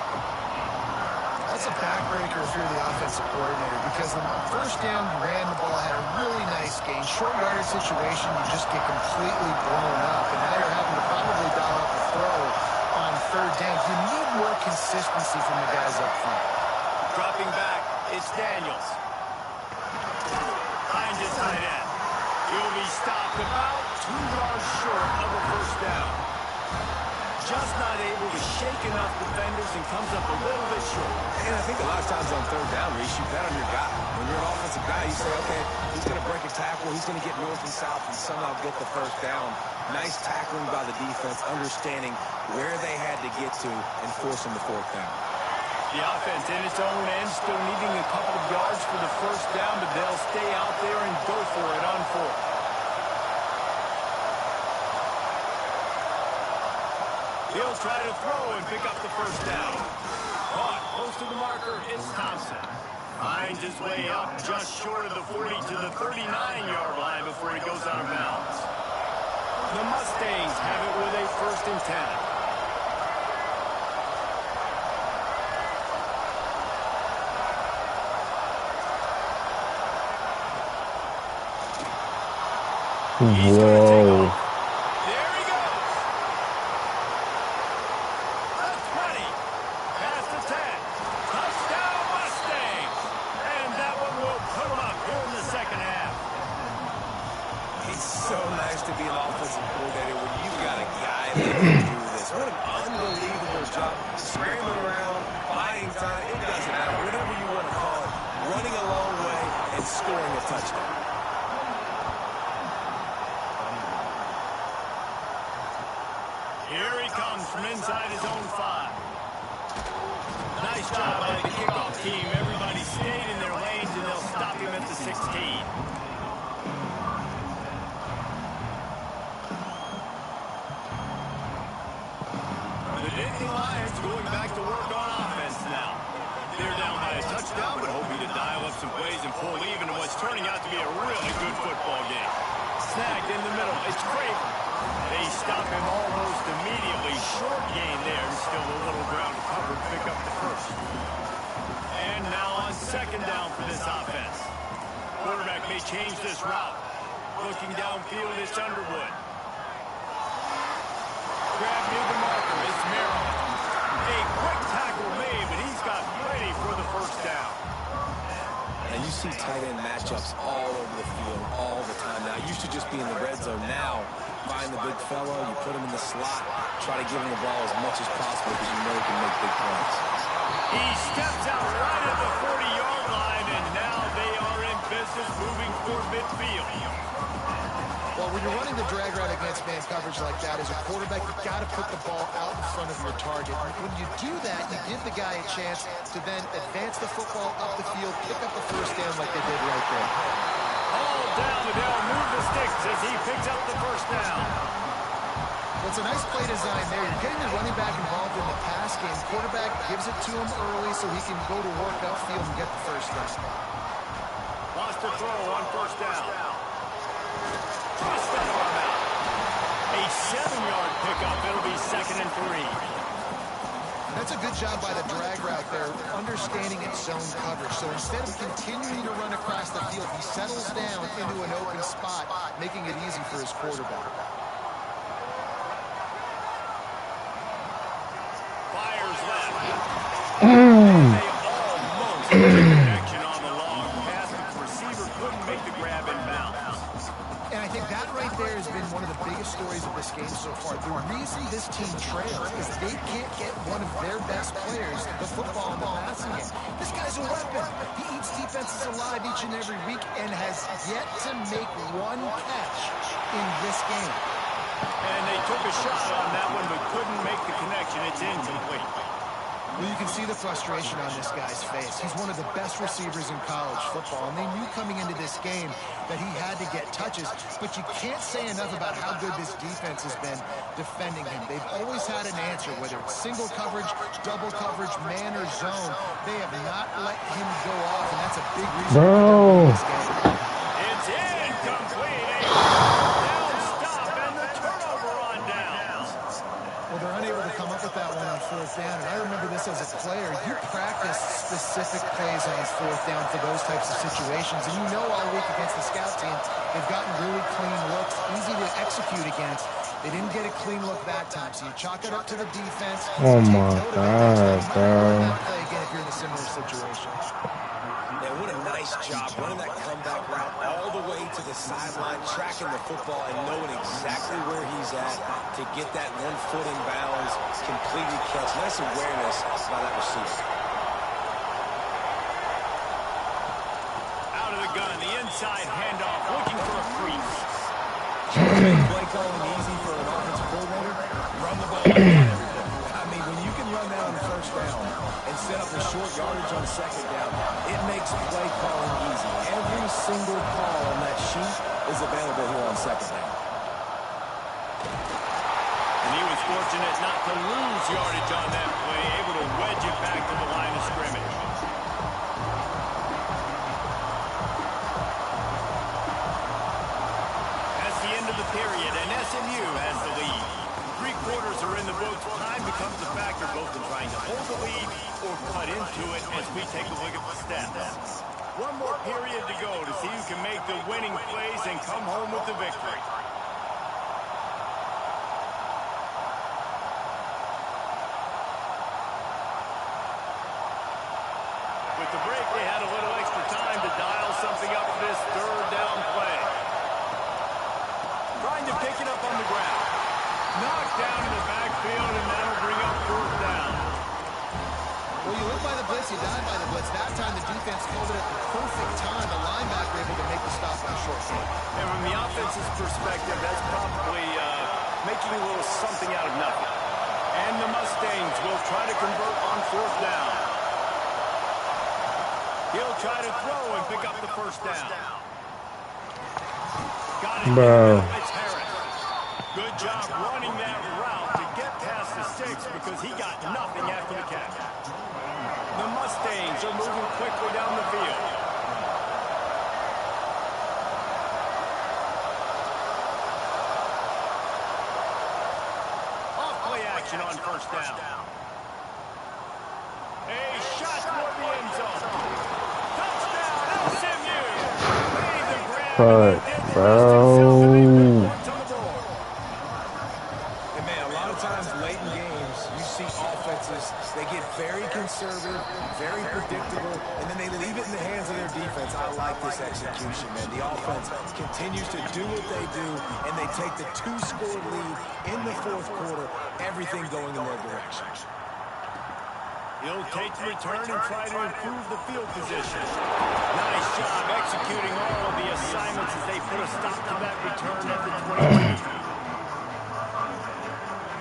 That's a backbreaker if you're the offensive coordinator, because on the first down, you ran the ball, had a really nice gain. Short yardage situation, you just get completely blown up, and now you're having to probably dial up the throw on third down. You need more consistency from the guys up front. Dropping back, it's Daniels. Behind his tight end. He'll be stopped about 2 yards short of a first down. Just not able to shake enough defenders and comes up a little bit short. And I think a lot of times on third down, Reese, you bet on your guy. When you're an offensive guy, you say, okay, he's going to break a tackle, he's going to get north and south and somehow get the first down. Nice tackling by the defense, understanding where they had to get to and forcing the fourth down. The offense in its own end, still needing a couple of yards for the first down, but they'll stay out there and go for it on fourth. He'll try to throw and pick up the first down. Caught close to the marker, it's Thompson. Finds his way up just short of the 40 to the 39-yard line before he goes out of bounds. The Mustangs have it with a first and 10. Whoa. There he goes. The 20. Past the 10. Touchdown Mustangs. And that one will put him up here in the second half. It's so nice to be an offensive coordinator when you've got a guy that can do this. What an unbelievable job. Scrambling around, buying time, it doesn't matter. Whatever you want to call it. Running a long way and scoring a touchdown. Here he comes from inside his own 5. Nice job by the kickoff team. Everybody stayed in their lanes, and they'll stop him at the 16. The Nittany Lions going back to work on offense now. They're down by a touchdown, but hoping to dial up some plays and pull even in what's turning out to be a really good football game. Snagged in the middle. It's Craven. They stop him almost immediately. Short gain there, and still a little ground to cover to pick up the first. And now on second down for this offense. Quarterback may change this route. Looking downfield, it's Underwood. Grab near the marker, it's Merrill. A quick tackle made, but he's got plenty for the first down. And you see tight end matchups all over the field all the time now. It used to just be in the red zone. Now, find the big fellow, you put him in the slot, try to give him the ball as much as possible because you know he can make big plays. He steps out right at the 40-yard line, and now they are in business moving toward midfield. Well, when you're running the drag route against man coverage like that, as a quarterback, you've got to put the ball out in front of your target. When you do that, you give the guy a chance to then advance the football up the field, pick up the first down like they did right there. All down, and they'll move the sticks as he picks up the first down. Well, it's a nice play design there. You're getting the running back involved in the pass game. Quarterback gives it to him early so he can go to work upfield and get the first down. Wants to throw on first down. Toss that arm out. A 7-yard pickup. It'll be 2nd and 3. That's a good job by the drag route there, understanding its zone coverage. So instead of continuing to run across the field, he settles down into an open spot, making it easy for his quarterback. Fires left. And they almost made a connection on the long pass, but the receiver couldn't make the grab in bounds. And I think that right there has been one of the biggest stories of this game so far. The reason this team trails is they can't get one of their best players the football in the passing game. This guy's a weapon. He eats defenses alive each and every week and has yet to make one catch in this game. And they took a shot on that one, but couldn't make the connection. It's incomplete. Well, you can see the frustration on this guy's face. He's one of the best receivers in college football, and they knew coming into this game that he had to get touches, but you can't say enough about how good this defense has been defending him. They've always had an answer, whether it's single coverage, double coverage, man or zone. They have not let him go off, and that's a big reason for this game. It's incomplete. Down stop, and the turnover on downs. Well, they're unable to come up with that one on fourth down, and I remember this as a player. You practice specific plays on fourth down for those types of situations, and you know all week against the scout team, they've gotten really clean looks, easy to execute against. They didn't get a clean look that time, so you chalk it up to the defense. Oh, my God, bro. That play again if you're in a similar situation. Yeah, what a nice job running that comeback route all the way to the sideline, tracking the football and knowing exactly where he's at to get that 1 foot in bounds, completely catch. Nice awareness by that receiver. Out of the gun, the inside handoff, looking for a crease. Make play calling easy for an offensive coordinator. Run the ball like that every day. I mean, when you can run that on first down and set up a short yardage on second down, it makes play calling easy. Every single call on that sheet is available here on second down. And he was fortunate not to lose yardage on that play, able to wedge it back to the line of scrimmage. That's the end of the period, and SMU has the lead. 3 quarters are in the books. Time becomes a factor both in trying to hold the lead or cut into it as we take a look at the stats. 1 more period to go to see who can make the winning plays and come home with the victory. With the break, they had a little extra time to dial something up for this 3rd down play. Trying to pick it up on the ground. Knocked down in the backfield, and that'll bring up 4th down. Well, you live by the blitz, you die by the blitz. That time the defense called it at the perfect time. The linebacker able to make the stop on short game. And from the offense's perspective, that's probably making a little something out of nothing. And the Mustangs will try to convert on 4th down. He'll try to throw and pick up the 1st down. Got it. Bro. It's Harris. Good job running that route to get past the sticks because he got nothing after the catch. The Mustangs are moving quickly down the field. Off-play action on 1st down. A shot toward the end zone. Touchdown, SMU. Made the grab. Fuck, bro. And man, a lot of times late in games, you see offenses, they get very conservative, very predictable, and then they leave it in the hands of their defense. I like this execution, man. The offense continues to do what they do, and they take the 2-score lead in the 4th quarter, everything going in their direction. He'll take the return and try to improve the field position. Nice job executing all of the assignments as they put a stop to that return at the 22.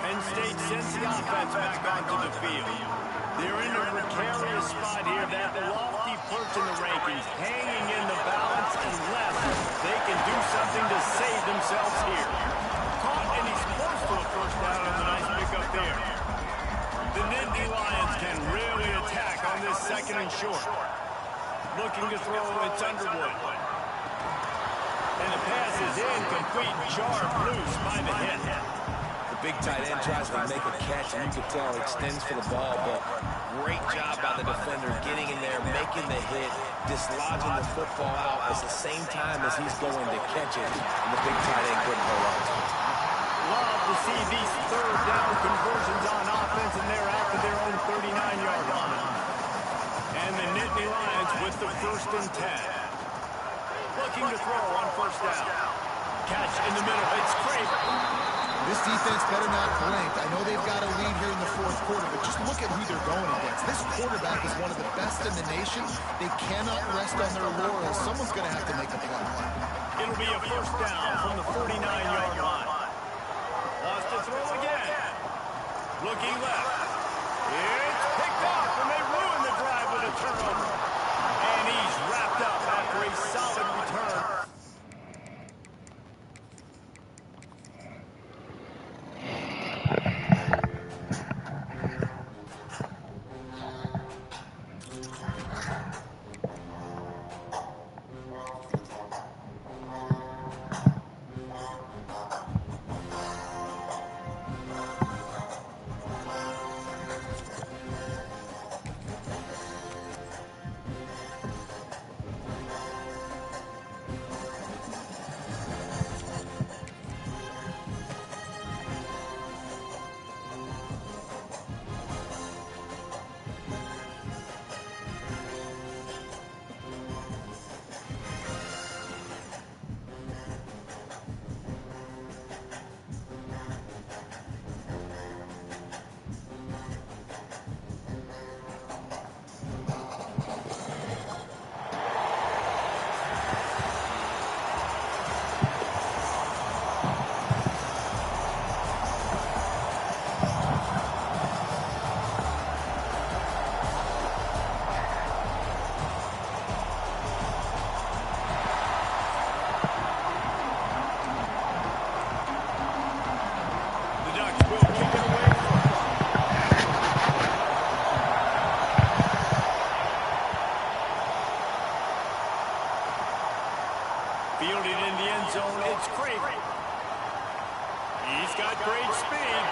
Penn State sends the offense back onto the field. They're in a precarious spot here. That lofty perch in the rankings, hanging in the balance unless they can do something to save themselves here. Caught, and he's close to a 1st down on the nice pickup there. The Nittany Lions can really attack on this 2nd and short. Looking to throw, it's Underwood. And the pass is incomplete, jarred loose by the hit. The big tight end tries to make a catch, and you can tell he extends for the ball, but great job by the defender getting in there, making the hit, dislodging the football out at the same time as he's going to catch it, and the big tight end couldn't hold on to it. Love to see these third down conversions on offense, and they're out to their own 39-yard line. And the Nittany Lions with the 1st and 10. Looking to throw on 1st down. Catch in the middle. It's Craven. This defense better not blink. I know they've got a lead here in the 4th quarter, but just look at who they're going against. This quarterback is one of the best in the nation. They cannot rest on their laurels. Someone's going to have to make a play. It'll be a 1st down from the 49-yard line. Wants to throw again. Looking left. It's picked off, and they ruin the drive with a turnover. And he's wrapped up after a solid return. Fielded in the end zone, it's Craven. He's got great speed.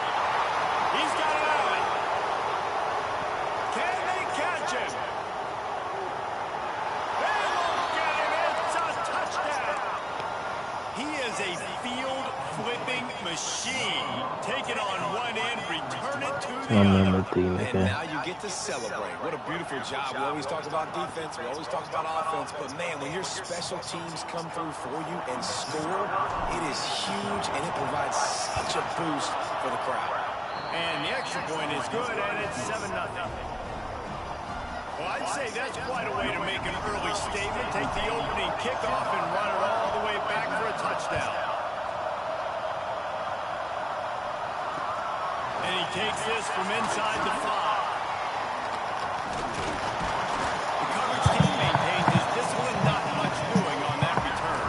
He's got it out. Can they catch him? They won't get him. It's a touchdown. He is a field-flipping machine. Take it on one end, return it to the other. And now you get to celebrate. What a beautiful job. We always talk about defense. We always talk about offense. But, man, when your special teams come through for you and score, it is huge, and it provides such a boost for the crowd. And the extra point is good, and it's 7-0. Well, I'd say that's quite a way to make an early statement. Take the opening kickoff and run it all the way back for a touchdown. And he takes this from inside the 5. The coverage team maintains his discipline, not much doing on that return.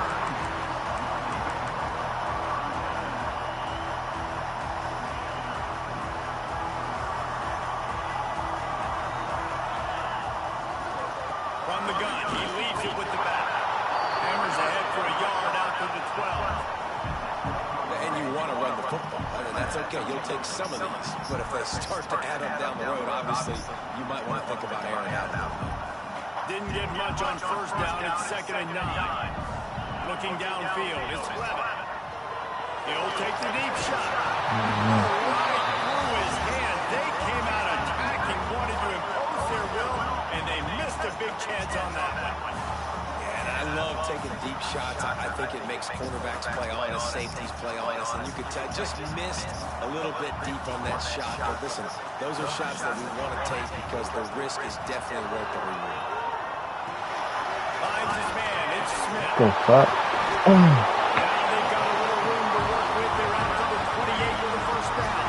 From the gun, he leaves it with the back. Hammers ahead for a yard out to the 12. And you want to run the football. I mean, that's okay. You'll take some of these. But if they start to add up down the road, obviously, you might want to think about airing out. Didn't get much on 1st down. It's 2nd and 9. Looking downfield, it's Levitt. He'll take the deep shot. Right through his hand. They came out attacking, wanted to impose their will, and they missed a big chance on that one. And I love taking deep shots. I think it makes cornerbacks play honest, safeties play honest, and you could tell just missed a little bit deep on that shot. But listen, those are shots that we want to take because the risk is definitely worth the reward. Finds his man, it's Smith. The fuck? Now they've got a little room to work with. They're out to the 28 with a 1st down.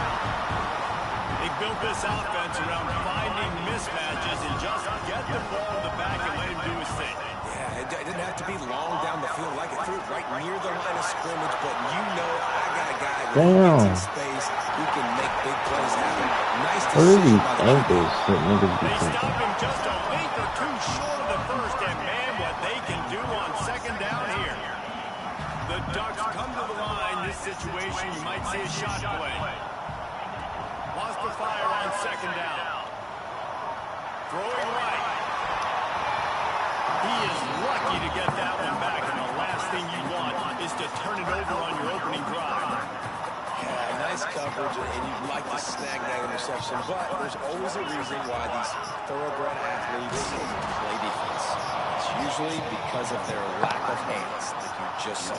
They built this offense around finding mismatches and just get the ball in the back and let him do his thing. Yeah, it didn't have to be long down the field. Like it threw it right near the line of scrimmage, but you know I got a guy who gets in space who can make big plays happen. Nice to What are see these by the ankles that niggas be They taking? stop him just a length or two short of the 1st, and man, what they can do on 2nd down here. The Ducks come to the line. This situation, you might see a shot play. Wants to fire on second down. Throwing right. He is lucky to get that one back, and the last thing you want is to turn it over on your opening drive. Yeah, nice coverage, and you'd like to snag that interception, but there's always a reason why these thoroughbred athletes play defense. It's usually because of their lack of hands, like you just saw.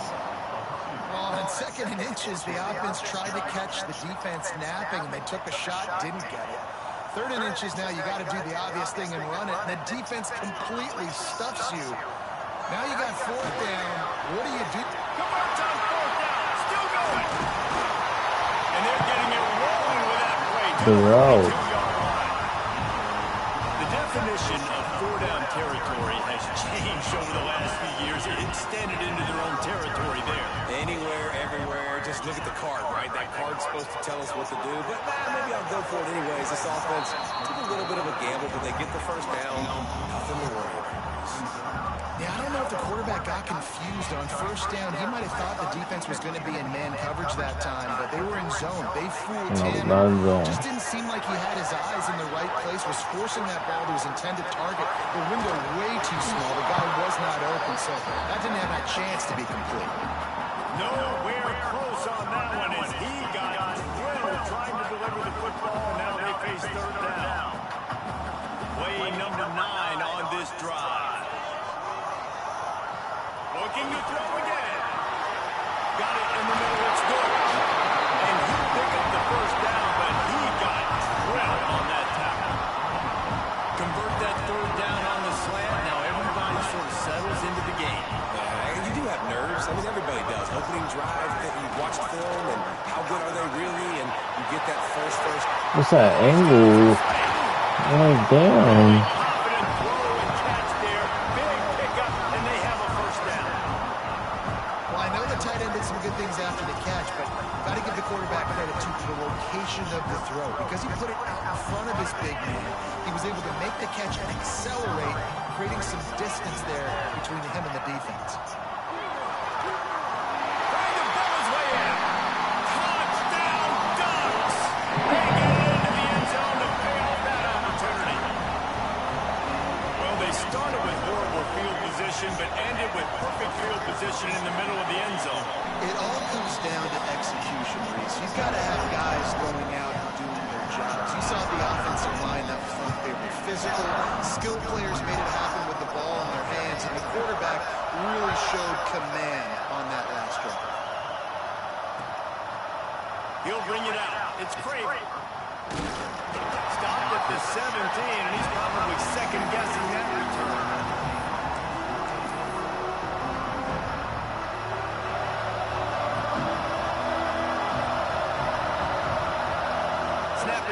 Well, on 2nd and inches, the offense tried to catch the defense napping, and they took a shot, didn't get it. 3rd and inches now, you got to do the obvious thing and run it, and the defense completely stuffs you. Now you got 4th down. What do you do? Converts on 4th down. Still going. And they're getting it rolling with that play. To the 2-yard line. The definition of 4-down territory has changed over the last few years. It extended into their own territory there. Anywhere, everywhere, just look at the card, right? That card's supposed to tell us what to do, but maybe I'll go for it anyways. This offense took a little bit of a gamble, but they get the first down. Nothing to worry about. Yeah, I don't know if the quarterback got confused on 1st down. He might have thought the defense was going to be in man coverage that time, but they were in zone. They fooled him. Just didn't seem like he had his eyes in the right place, was forcing that ball to his intended target. The window way too small. The guy was not open, so that didn't have a chance to be complete. Nowhere close on that one as he got drilled trying to deliver the football, and now they face 3rd down. Play number 9 on this drive. Looking to throw again. Got it in the middle, it's good. And he'll pick up the 1st down, but he got drilled on that tackle. Convert that 3rd down on the slant. Now everybody sort of settles into the game. You do have nerves. I mean, everybody does. Opening drive, you watch film, and how good are they really? And you get that first. What's that angle? Like, damn. Confident throw and catch there. Big pickup, and they have a 1st down. Well, I know the tight end did some good things after the catch, but got to give the quarterback credit to the location of the throw. Because he put it out in front of his big man, he was able to make the catch and accelerate, creating some distance there between him and the defense. But ended with perfect field position in the middle of the end zone. It all comes down to execution, Reese. You've got to have guys going out and doing their jobs. You saw the offensive line up front. They were physical. Skilled players made it happen with the ball in their hands, and the quarterback really showed command on that last drive. He'll bring it out. It's Craven. Stopped at the 17, and he's probably second-guessing that return.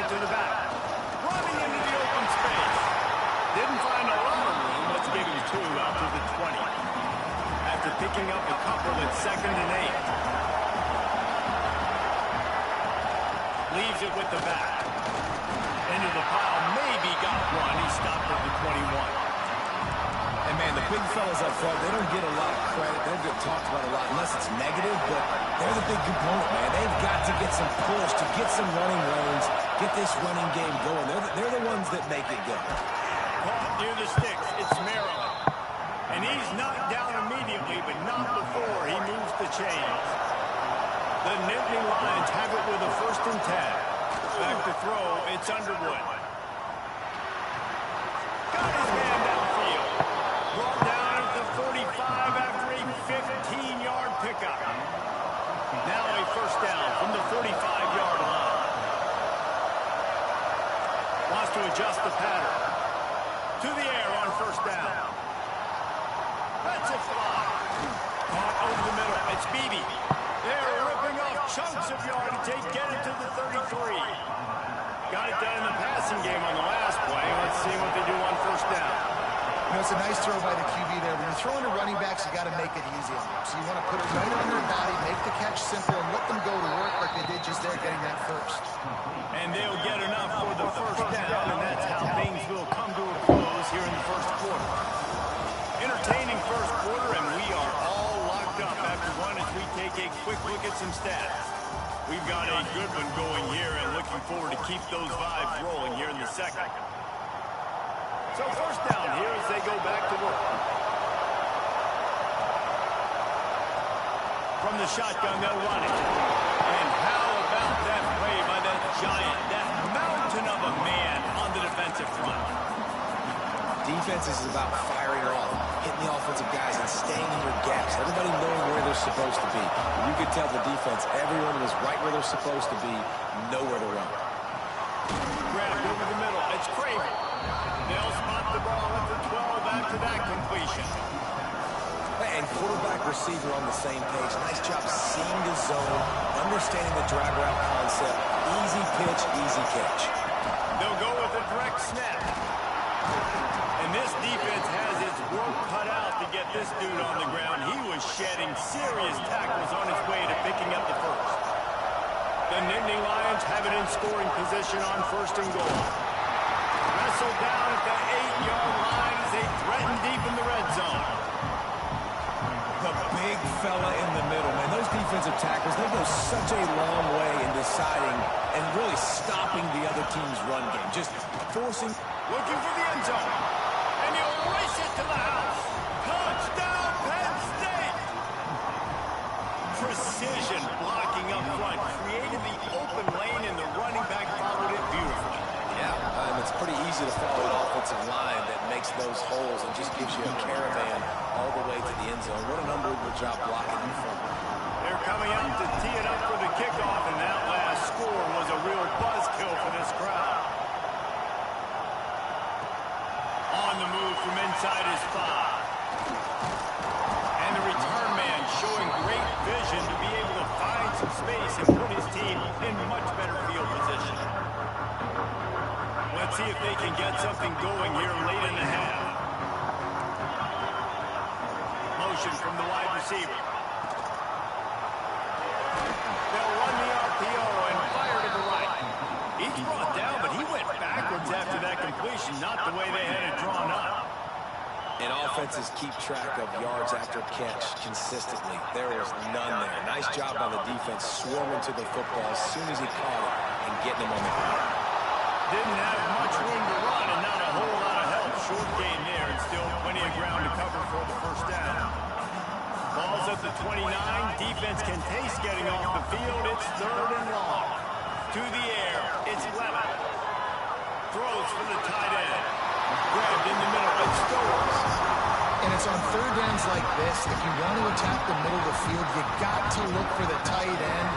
To the back. Running into the open space. Didn't find a lot of room. Let's give him 2 out to the 20. After picking up a couple at 2nd and 8. Leaves it with the back. Into the pile. Maybe got one. He stopped at the 21. And man, the big fellas up front, they don't get a lot of credit. They don't get talked about a lot unless it's negative, but they're the big component, man. They've got to get some push, to get some running lanes, get this running game going. They're the ones that make it go. Caught near the sticks. It's Maryland. And he's knocked down immediately, but not before he moves the chains. The Nittany Lions have it with a 1st and 10. Back to throw. It's Underwood. Got his man downfield. Brought down at the 45 after a 15-yard pickup. Now a 1st down from the 45-yard line. Wants to adjust the pattern. To the air on 1st down. That's a fly. Caught over the middle. It's Beebe. They're ripping off chunks of yardage. They get it to the 33. Got it done in the passing game on the last play. Let's see what they do on 1st down. You know, it's a nice throw by the QB there. When you're throwing to running backs, you got to make it easy on them. So you want to put it right on their body, make the catch simple, and let them go to work like they did just there, getting that 1st. And they'll get enough for the 1st down, and that's how things will come to a close here in the 1st quarter. Entertaining 1st quarter, and we are all locked up after one. at some stats. We've got a good one going here and looking forward to keep those vibes rolling here in the second. So first down here as they go back to work. From the shotgun, they'll run it. And how about that play by that giant, that mountain of a man on the defensive front? Defense is about firing off, hitting the offensive guys, and staying in your gaps. Everybody knowing where they're supposed to be. You could tell the defense, everyone was right where they're supposed to be, nowhere to run. Grabbed over the middle. It's Craven. They'll spot the ball at the 12 after that completion. And quarterback receiver on the same page. Nice job seeing the zone, understanding the drag route concept. Easy pitch, easy catch. They'll go with a direct snap. And this defense has its work cut out to get this dude on the ground. He was shedding serious tackles on his way to picking up the first. The Nittany Lions have it in scoring position on first and goal. Wrestled down at the 8-yard line as they threaten deep in the red zone. The big fella in the middle, man. Those defensive tackles, they go such a long way in deciding and really stopping the other team's run game. Just forcing. Looking for the end zone. And he'll race it to the house. Touchdown, Penn State! Precision blocking up front. Created the open lane, and the running back followed it beautifully. Yeah, it's pretty easy to follow an offensive line that makes those holes and just gives you a caravan all the way to the end zone. What an unbelievable job blocking up front. They're coming out to tee it up for the kickoff, and that last score was a real buzzkill for this crowd. On the move from inside his 5. And the return man showing great vision to be able to find some space and put his team in much better field position. Let's see if they can get something going here late in the half. Motion from the wide receiver. They'll run the RPO and fire to the right. He's brought down, but he went backwards after that completion, not the way they had it drawn up. And offenses keep track of yards after catch consistently. There was none there. Nice job by the defense swarming to the football as soon as he caught it and getting him on the ground. Didn't have much room to run and not a whole lot of help. Short gain there and still plenty of ground to cover for the first down. Ball's at the 29. Defense can taste getting off the field. It's 3rd and long. To the air. It's Levin. Throws for the tight end. Grabbed in the middle. It's Stowers. And it's on third downs like this. If you want to attack the middle of the field, you got to look for the tight end.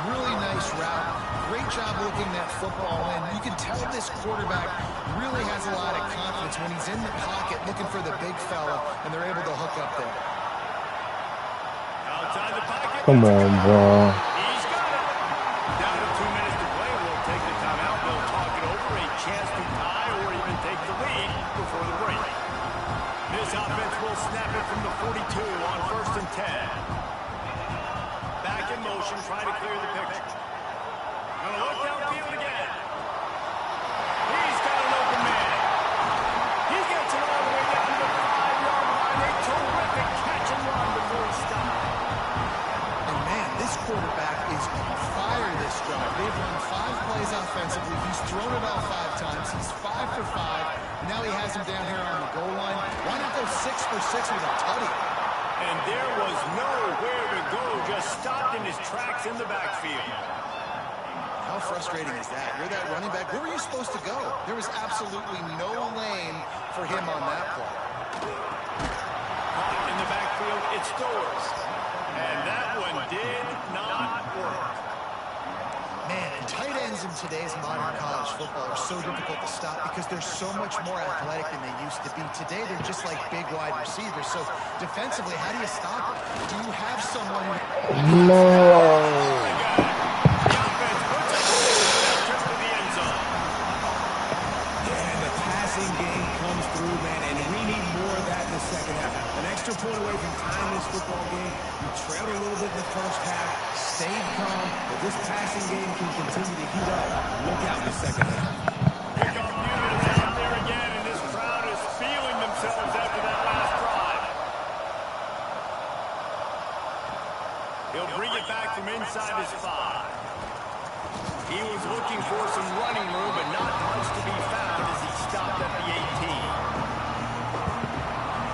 Really nice route. Great job looking that football in. You can tell this quarterback really has a lot of confidence when he's in the pocket looking for the big fella, and they're able to hook up there. Outside the pocket. Come on, bro. He's got it. Down to 2 minutes to play. We'll take the timeout. They'll talk it over. A chance to tie or even take the lead before the break. This offense will snap it from the 42 on 1st and 10. Back in motion, trying to clear the picture. Gonna look downfield again. He's got an open man. He gets it all the way down to the 5-yard line. A terrific catch and run before he stopped. And man, this quarterback is on fire this drive. They've run 5 plays offensively. He's thrown it all 5 times. He's 5 for 5. Now he has him down here on the goal line. Why not go 6 for 6 with a tutty? And there was nowhere to go. Just stopped in his tracks in the backfield. How frustrating is that? You're that running back. Where were you supposed to go? There was absolutely no lane for him on that play. In the backfield, it's Stowers. And that one did not work. Man, and tight ends in today's modern college football are so difficult to stop because they're so much more athletic than they used to be. Today, they're just like big wide receivers. So defensively, how do you stop them? Do you have someone who... No. Extra point away from tying this football game. You trailed a little bit in the first half, stayed calm, but this passing game can continue to heat up. Look out in the second half. Kickoff unit is out there again, and this crowd is feeling themselves after that last drive. He'll bring it back from inside his 5. He was looking for some running room, but not much to be found as he stopped at the 18.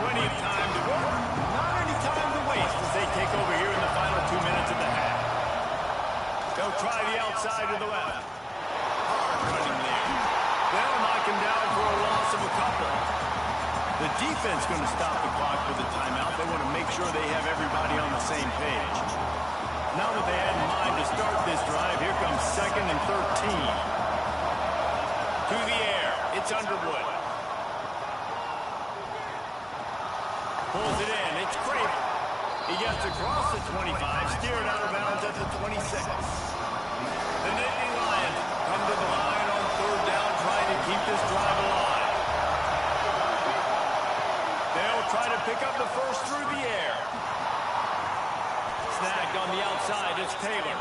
Plenty of time to work. Not any time to waste as they take over here in the final 2 minutes of the half. They'll try the outside to the left. Hard running there. They'll knock him down for a loss of a couple. The defense going to stop the clock with a timeout. They want to make sure they have everybody on the same page. Now that they had in mind to start this drive, here comes 2nd and 13. To the air. It's Underwood. Pulls it in. It's Craven. He gets across the 25, steered out of bounds at the 26. The Nittany Lions come to the line on 3rd down, trying to keep this drive alive. They'll try to pick up the first through the air. Snagged on the outside, it's Taylor.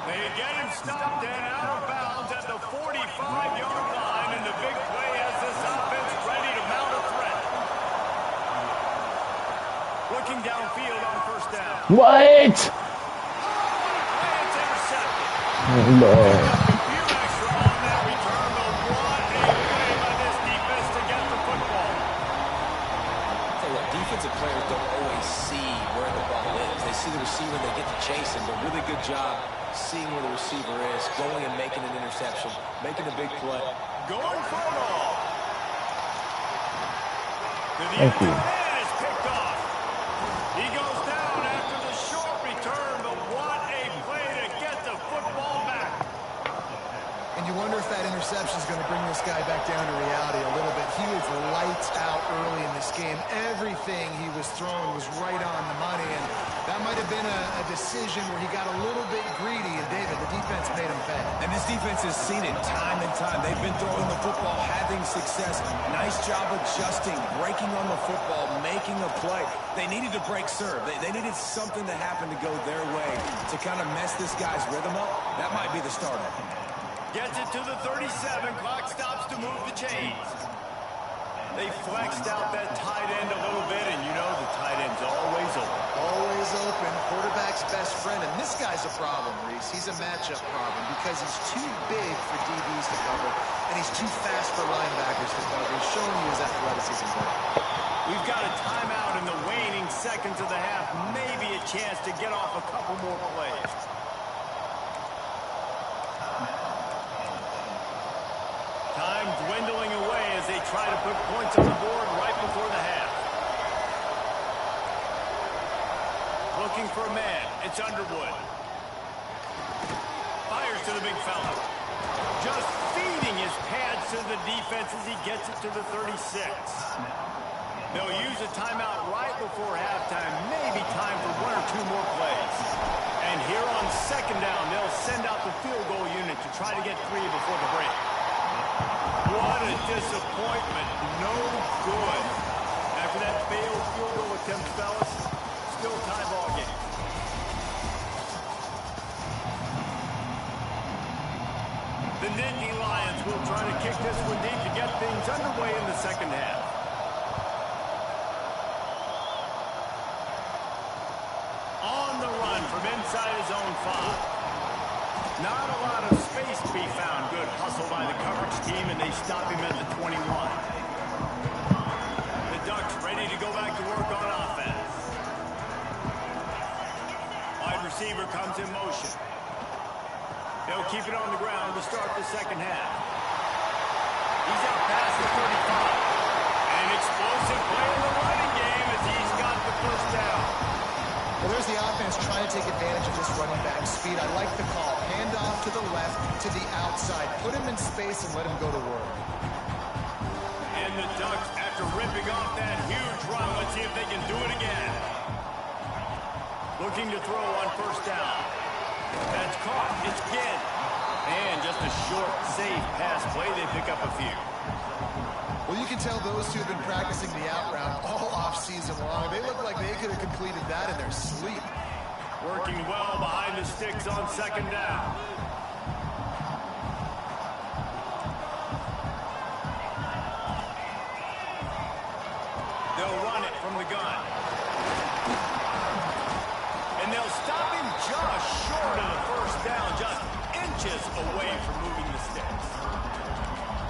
They get him stopped and out of bounds at the 45-yard line, and the big play has this offense ready to mount a threat. Looking downfield on 1st down. What? It's intercepted. No. Defensive players don't always see where the ball is. They see the receiver, they get to chase him. But really good job seeing where the receiver is, going and making an interception, making a big play. Going for it all. Thank you. Is picked off. He goes down after the short return, but what a play to get the football back. And you wonder if that interception is going to bring this guy back down to reality a little bit. He was lights out early in this game. Everything he was throwing was right on the money, and that might have been a decision where he got a little bit greedy, and David, the defense made him pay. And this defense has seen it time and time. They've been throwing the football, having success. Nice job adjusting, breaking on the football, making a play. They needed to break serve. They needed something to happen to go their way to kind of mess this guy's rhythm up. That might be the starter. Gets it to the 37. Clock stops to move the chains. They flexed out that tight end a little bit, and you know the tight end's always open. Always open. Quarterback's best friend. And this guy's a problem, Reese. He's a matchup problem because he's too big for DBs to cover, and he's too fast for linebackers to cover. He's showing you his athleticism there. We've got a timeout in the waning seconds of the half. Maybe a chance to get off a couple more plays. Time dwindling away as they try to put points on the board right before the half. Looking for a man. It's Underwood. Fires to the big fella. Just feeding his pads to the defense as he gets it to the 36. They'll use a timeout right before halftime. Maybe time for 1 or 2 more plays. And here on 2nd down, they'll send out the field goal unit to try to get 3 before the break. What a disappointment. No good. After that failed field goal attempt, fellas, still tie ball game. The Nittany Lions will try to kick this one deep to get things underway in the 2nd half. On the run from inside his own 5. Not a lot of space to be found. Good hustle by the coverage team, and they stop him at the 21. The Ducks ready to go back to work on offense. Wide receiver comes in motion. They'll keep it on the ground to start the 2nd half. He's out past the 35. An explosive play in the running game as he's got the 1st down. Well, there's the offense trying to take advantage of this running back speed. I like the call. Hand off to the left, to the outside. Put him in space and let him go to work. And the Ducks, after ripping off that huge run, let's see if they can do it again. Looking to throw on 1st down. That's caught. It's Ginn. And just a short, safe pass play. They pick up a few. Well, you can tell those two have been practicing the out route all off-season long. They look like they could have completed that in their sleep. Working well behind the sticks on 2nd down. They'll run it from the gun. And they'll stop him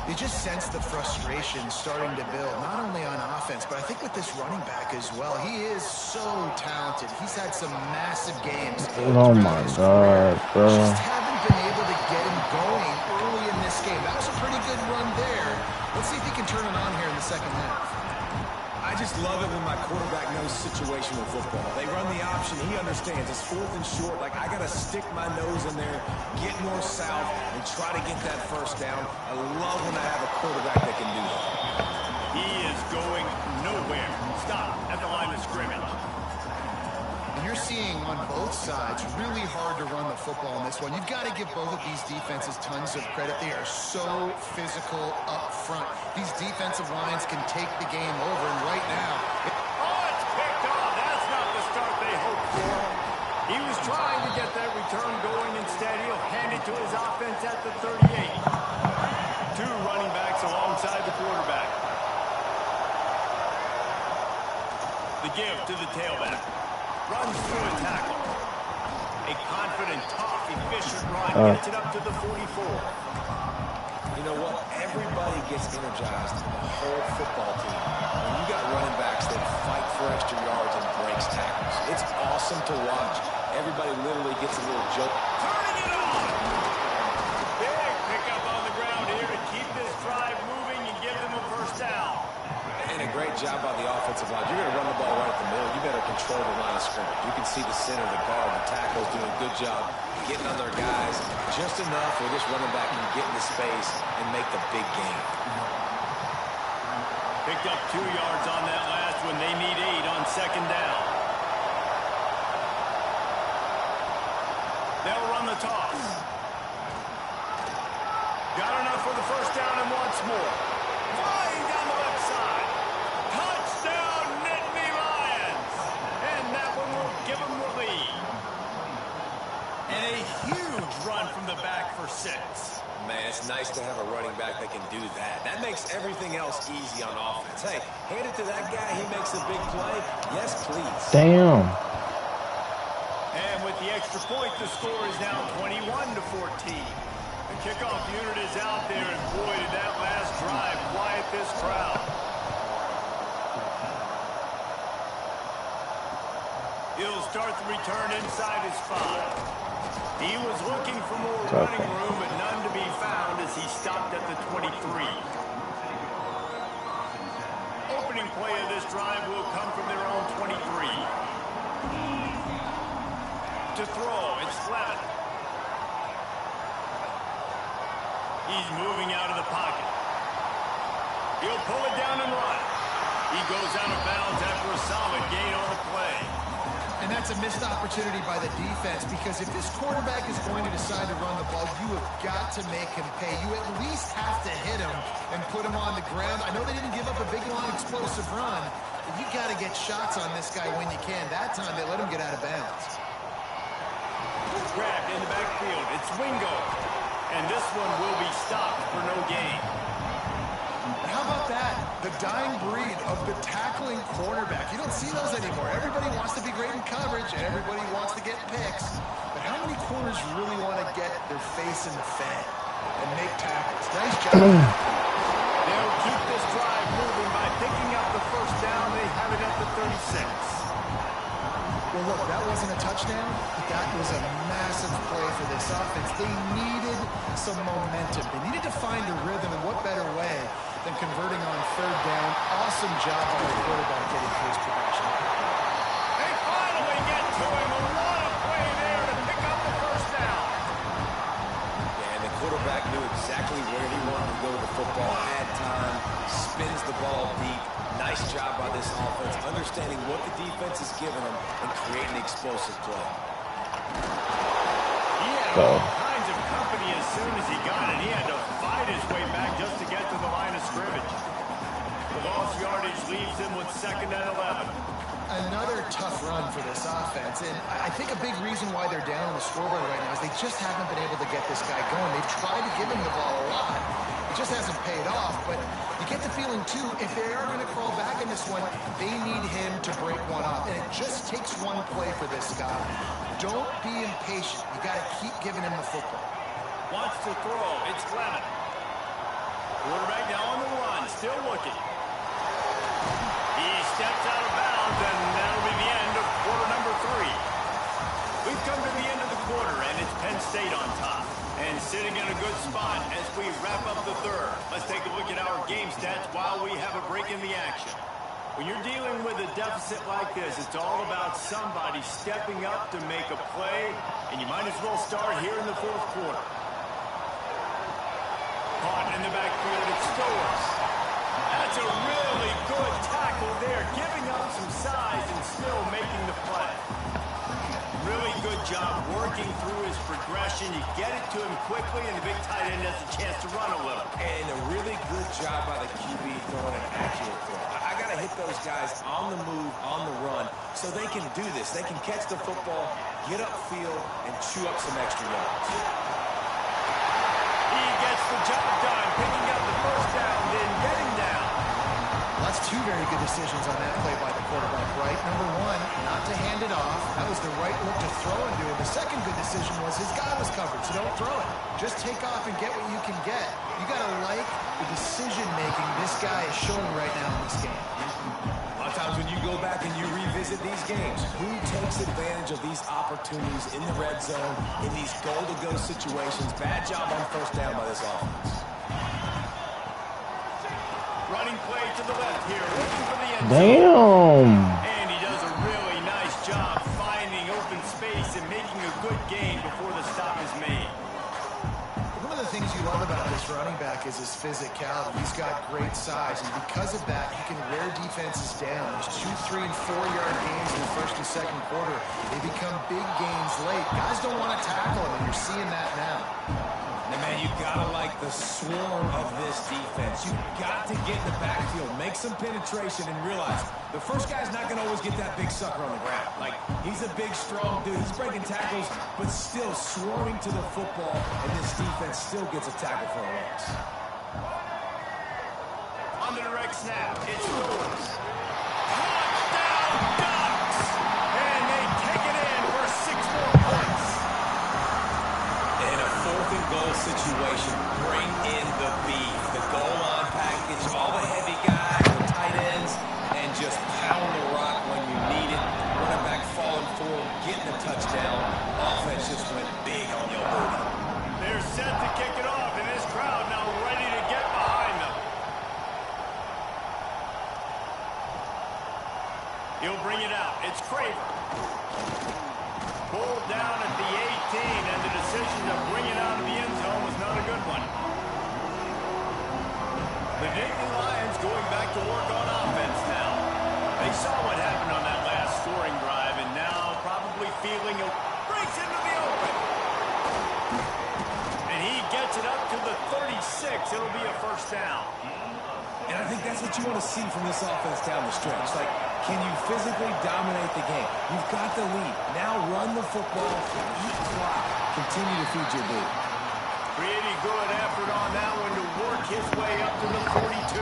You just sense the frustration starting to build, not only on offense, but I think with this running back as well. He is so talented. He's had some massive games Oh my his God, career. bro. Just haven't been able to get him going early in this game. That was a pretty good run there. Let's see if he can turn it on here in the second half. I just love it when my quarterback knows situational football. They run the option. He understands. It's 4th and short. Like, I got to stick my nose in there, get north-south, and try to get that first down. I love when I have a quarterback that can do that. He is going nowhere. Stop at the line of scrimmage. And you're seeing on both sides really hard to run the football in this one. You've got to give both of these defenses tons of credit. They are so physical up front. These defensive lines can take the game over, and right now... Oh, it's picked off. That's not the start they hoped for. He was trying to get that return going. Instead, he'll hand it to his offense at the 38. 2 running backs alongside the quarterback. The give to the tailback. Runs through a tackle. A confident, tough, efficient run gets it up to the 44. You know what? Everybody gets energized in the whole football team when you got running backs that fight for extra yards and breaks tackles. It's awesome to watch. Everybody literally gets a little joke. Turning it on! Big pickup on the ground here to keep this drive moving and give them a first down. And a great job by the offensive line. You're going to run the ball right at the middle. You better control the line of scrimmage. You can see the center, the guard, the tackles doing a good job getting on their guys just enough where this running back can get into space and make the big game. Picked up 2 yards on that last one. They need 8 on second down. They'll run the toss. Got enough for the first down and once more. Flying down the left side. Touchdown, Nittany Lions. And that one will give them the lead. And a huge run from the back for 6. Man, it's nice to have a running back that can do that. That makes everything else easy on offense. Hey, hand it to that guy. He makes a big play. Yes, please. Damn. And with the extra point, the score is now 21-14. The kickoff unit is out there, and boy, did that last drive quiet this crowd. He'll start the return inside his 5. He was looking for more running room, but none to be found as he stopped at the 23. Opening play of this drive will come from their own 23. To throw, it's Levin. He's moving out of the pocket. He'll pull it down and run. He goes out of bounds after a solid gain on the play. And that's a missed opportunity by the defense, because if this quarterback is going to decide to run the ball, you have got to make him pay. You at least have to hit him and put him on the ground. I know they didn't give up a big, long, explosive run, but you got to get shots on this guy when you can. That time, they let him get out of bounds. Grabbed in the backfield. It's Wingo. And this one will be stopped for no gain. How about that? The dying breed of the tackling cornerback. You don't see those anymore. Everybody wants to be great in coverage, and everybody wants to get picks. But how many corners really want to get their face in the fan and make tackles? Nice job. They'll keep this drive moving by picking up the first down. They have it at the 36. Well, look, that wasn't a touchdown, but that was a massive play for this offense. They needed some momentum. They needed to find a rhythm, and what better way than converting on third down. Awesome job by the quarterback getting to his progression. They finally get to him. A lot of play there to pick up the first down. Yeah, and the quarterback knew exactly where he wanted to go with the football, had time, spins the ball deep. Nice job by this offense, understanding what the defense is giving them and creating explosive play. He had all kinds of company as soon as he got it. He had to fight his way back just to get to the line of scrimmage. The lost yardage leaves him with 2nd and 11. Another tough run for this offense, and I think a big reason why they're down on the scoreboard right now is they just haven't been able to get this guy going. They've tried to give him the ball a lot. It just hasn't paid off, but you get the feeling, too, if they are going to crawl back in this one, they need him to break one off, and it just takes one play for this guy. Don't be impatient. You got to keep giving him the football. Wants to throw. It's Levin. Quarterback now on the run, still looking. He steps out of bounds, and that'll be the end of quarter number 3. We've come to the end of the quarter, and it's Penn State on top. And sitting in a good spot as we wrap up the third. Let's take a look at our game stats while we have a break in the action. When you're dealing with a deficit like this, it's all about somebody stepping up to make a play, and you might as well start here in the fourth quarter. Caught in the backfield, it's Stowers. That's a really good tackle there, giving up some size and still making the play. Really good job working through his progression. You get it to him quickly, and the big tight end has a chance to run a little. And a really good job by the QB throwing an accurate throw. I got to hit those guys on the move, on the run, so they can do this. They can catch the football, get upfield, and chew up some extra yards. He gets the job done, picking up the first down, then getting down. That's two very good decisions on that play by the quarterback, right? Number one, not to hand it off. That was the right look to throw into him. The second good decision was his guy was covered, so don't throw it. Just take off and get what you can get. You got to like the decision-making this guy is showing right now in this game. A lot of times when you go back and you revisit these games, who takes advantage of these opportunities in the red zone, in these goal-to-go situations? Bad job on first down by this offense. Running play to the left here, looking for the end zone. Damn. And he does a really nice job finding open space and making a good gain before the stop is made. One of the things you love about this running back is his physicality. He's got great size, and because of that, he can wear defenses down. There's 2, 3, and 4-yard gains in the first and second quarter. They become big gains late. Guys don't want to tackle him, and you're seeing that now. And man, you gotta like the swarm of this defense. You got to get in the backfield, make some penetration, and realize the first guy's not gonna always get that big sucker on the ground. Like, he's a big, strong dude. He's breaking tackles, but still swarming to the football, and this defense still gets a tackle for a loss. On the direct snap, it's Stowers. Touchdown, Ducks! And they take it in for 6 more points. In a fourth and goal situation, bring in the beef, the goal line package, all the heavy guys, the tight ends, and just pound the rock when you need it. Running back falling forward, getting a touchdown. Offense just went big on your booty. They're set to kick it off, and this crowd now ready to get behind them. He'll bring it out. It's Craver. Pulled down at the 18, and the decision to bring it out of the end zone was not a good one. The Nittany Lions going back to work on offense now. They saw what happened on that last scoring drive, and now probably feeling it breaks into the open. And he gets it up to the 36. It'll be a first down. And I think that's what you want to see from this offense down the stretch. Like, can you physically dominate the game? You've got the lead. Now run the football, eat clock, continue to feed your dude. Pretty good effort on that one to work his way up to the 42.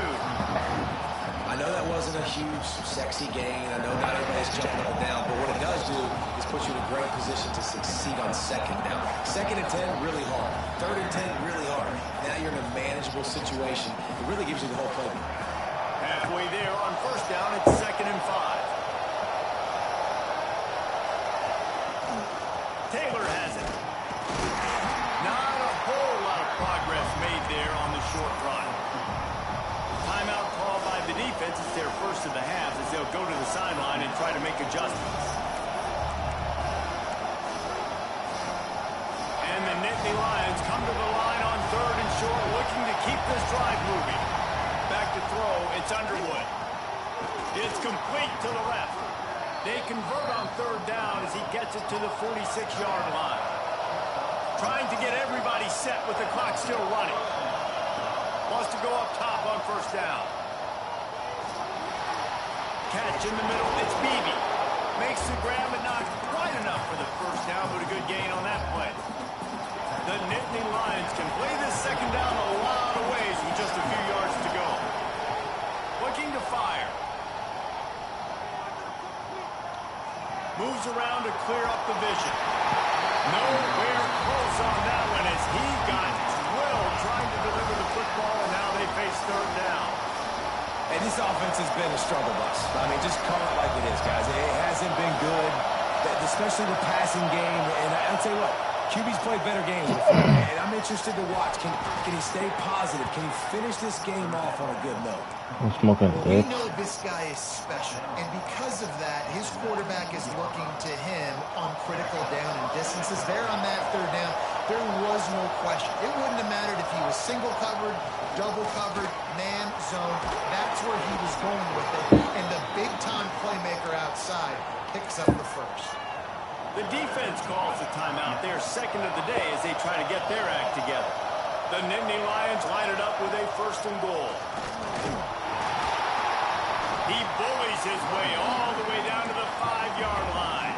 I know that wasn't a huge, sexy gain. I know not everybody's jumping up and down, but what it does do is put you in a great position to succeed on second down. Second and 10, really hard. Third and 10, really hard. Now you're in a manageable situation. It really gives you the whole playbook. Halfway there on first down, it's 2nd and 5. Taylor has it. Not a whole lot of progress made there on the short run. Timeout called by the defense. It's their first of the half as they'll go to the sideline and try to make adjustments. And the Nittany Lions come to the line on 3rd and short, looking to keep this drive moving. Back to throw, it's Underwood. It's complete to the left. They convert on 3rd down as he gets it to the 46-yard line. Trying to get everybody set with the clock still running. Wants to go up top on first down. Catch in the middle, it's Beebe. Makes the grab, but not quite enough for the first down, but a good gain on that play. The Nittany Lions can play this second down a lot of ways with just a few yards to go. Looking to fire. Moves around to clear up the vision. Nowhere close on that one as he got drilled trying to deliver the football, and now they face And this offense has been a struggle bus. I mean, just call it like it is, guys. It hasn't been good, especially the passing game. And I'll tell you what, QB's played better games before. And I'm interested to watch. Can he stay positive? Can he finish this game off on a good note? I'm smoking We dick. know this guy is special, and because of that, his quarterback is looking to him on critical down and distances. There on that third down, there was no question. It wouldn't have mattered if he was single covered, double covered, man, zone. That's where he was going with it, and the big-time playmaker outside picks up the first. The defense calls the timeout. Their second of the day as they try to get their act together. The Nittany Lions line it up with a 1st and goal. He bullies his way all the way down to the 5-yard line.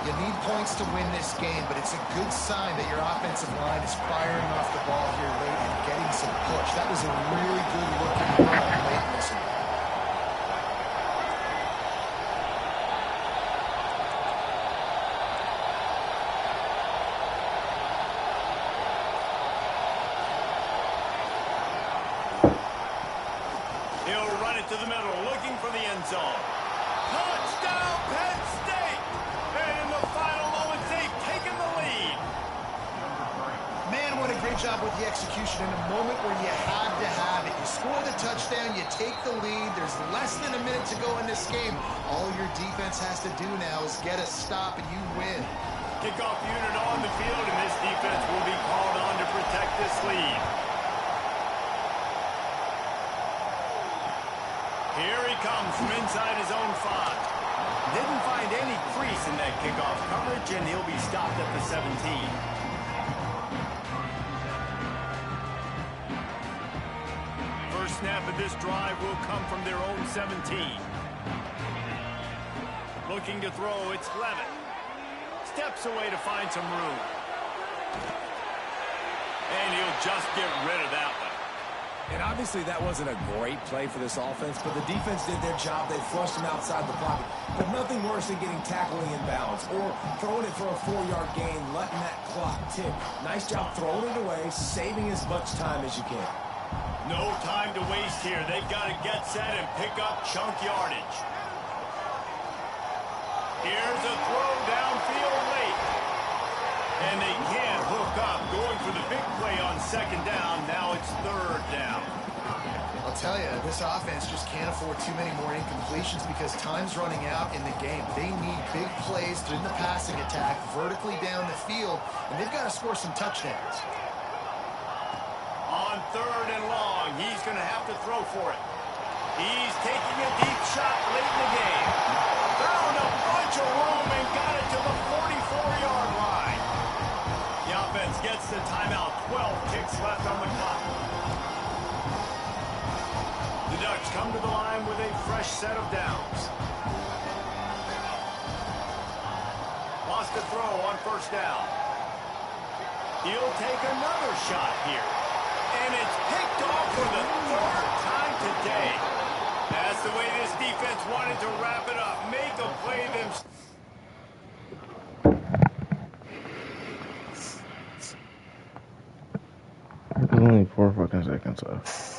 You need points to win this game, but it's a good sign that your offensive line is firing off the ball here late and getting some push. That was a really good-looking run late in this one. To the middle, looking for the end zone. Touchdown, Penn State! And in the final moments, they've taken the lead. Man, what a great job with the execution in a moment where you had to have it. You score the touchdown, you take the lead. There's less than a minute to go in this game. All your defense has to do now is get a stop, and you win. Kickoff unit on the field, and this defense will be called on to protect this lead. Here he comes from inside his own 5. Didn't find any crease in that kickoff coverage, and he'll be stopped at the 17. First snap of this drive will come from their own 17. Looking to throw, it's Levitt. Steps away to find some room. And he'll just get rid of that one. And obviously that wasn't a great play for this offense, but the defense did their job. They flushed him outside the pocket. But nothing worse than getting tackling in bounds or throwing it for a 4-yard gain, letting that clock tick. Nice job throwing it away, saving as much time as you can. No time to waste here. They've got to get set and pick up chunk yardage. Here's a throw downfield late. And they can't hook up. Going for the big play on 2nd down. Now it's 3rd down. I'll tell you, this offense just can't afford too many more incompletions because time's running out in the game. They need big plays in the passing attack, vertically down the field, and they've got to score some touchdowns. On 3rd and long, he's going to have to throw for it. He's taking a deep shot late in the game. Found a bunch of room and got it to the 44-yard line. The offense gets the timeout. 12 kicks left on the clock. The Ducks come to the line with a fresh set of downs. Lost a throw on 1st down. He'll take another shot here. And it's picked off for the 3rd time today. That's the way this defense wanted to wrap it up. Make a play themselves. There's only 4 fucking seconds left.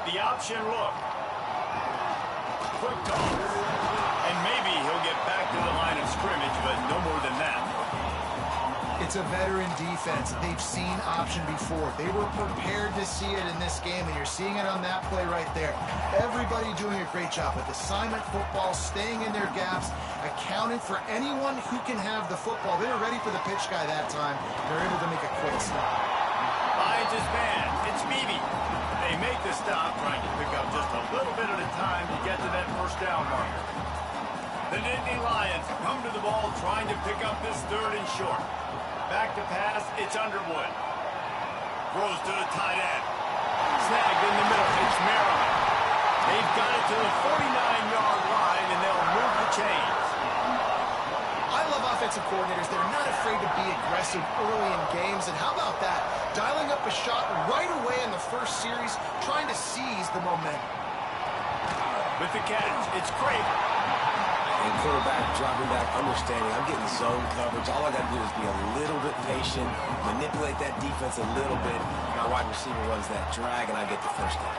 The option look. Quick toss. And maybe he'll get back to the line of scrimmage, but no more than that. It's a veteran defense. They've seen option before. They were prepared to see it in this game, and you're seeing it on that play right there. Everybody doing a great job with assignment football, staying in their gaps, accounting for anyone who can have the football. They were ready for the pitch guy that time. They're able to make a quick stop. Finds his man. It's Beebe. They make the stop, trying to pick up just a little bit at a time to get to that first down marker. The Nittany Lions come to the ball, trying to pick up this 3rd and short. Back to pass, it's Underwood. Throws to the tight end. Snagged in the middle, it's Maryland. They've got it to the 49-yard line, and they'll move the chains. I love offensive coordinators that are not afraid to be aggressive early in games. And how about that? Dialing up a shot right away in the first series, trying to seize the momentum. With the catch, it's Craig. And quarterback dropping back, understanding I'm getting zone coverage. All I got to do is be a little bit patient, manipulate that defense a little bit. My wide receiver runs that drag, and I get the first down.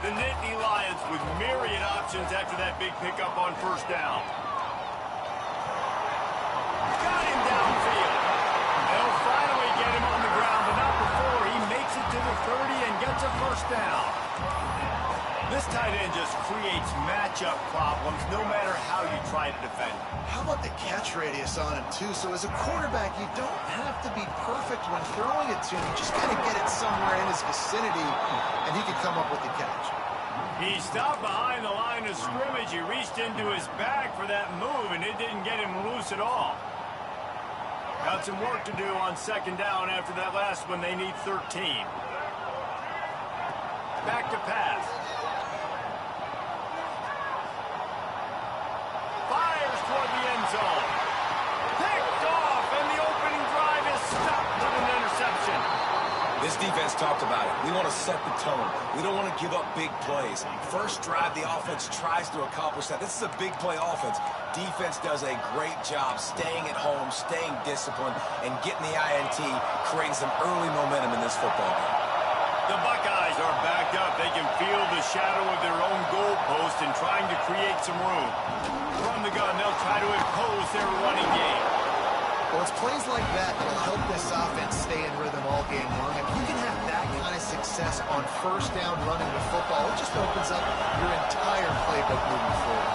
The Nittany Lions with myriad options after that big pickup on first down. Got him downfield. They'll finally get him on the ground, but not before he makes it to the 30 and gets a first down. This tight end just creates matchup problems no matter how you try to defend. How about the catch radius on him, too? So as a quarterback, you don't have to be perfect when throwing it to him. You just got to get it somewhere in his vicinity, and he can come up with the catch. He stopped behind the line of scrimmage. He reached into his bag for that move, and it didn't get him loose at all. Got some work to do on 2nd down after that last one. They need 13. Back to pass. Fires toward the end zone. Picked off, and the opening drive is stopped with an interception. This defense talked about it. We want to set the tone. We don't want to give up big plays. First drive, the offense tries to accomplish that. This is a big play offense. Defense does a great job staying at home, staying disciplined, and getting the INT, creating some early momentum in this football game. The Buckeyes are backed up. They can feel the shadow of their own goalpost and trying to create some room. From the gun, they'll try to impose their running game. Well, it's plays like that that'll help this offense stay in rhythm all game long. If you can have that kind of success on first down running the football, it just opens up your entire playbook moving forward.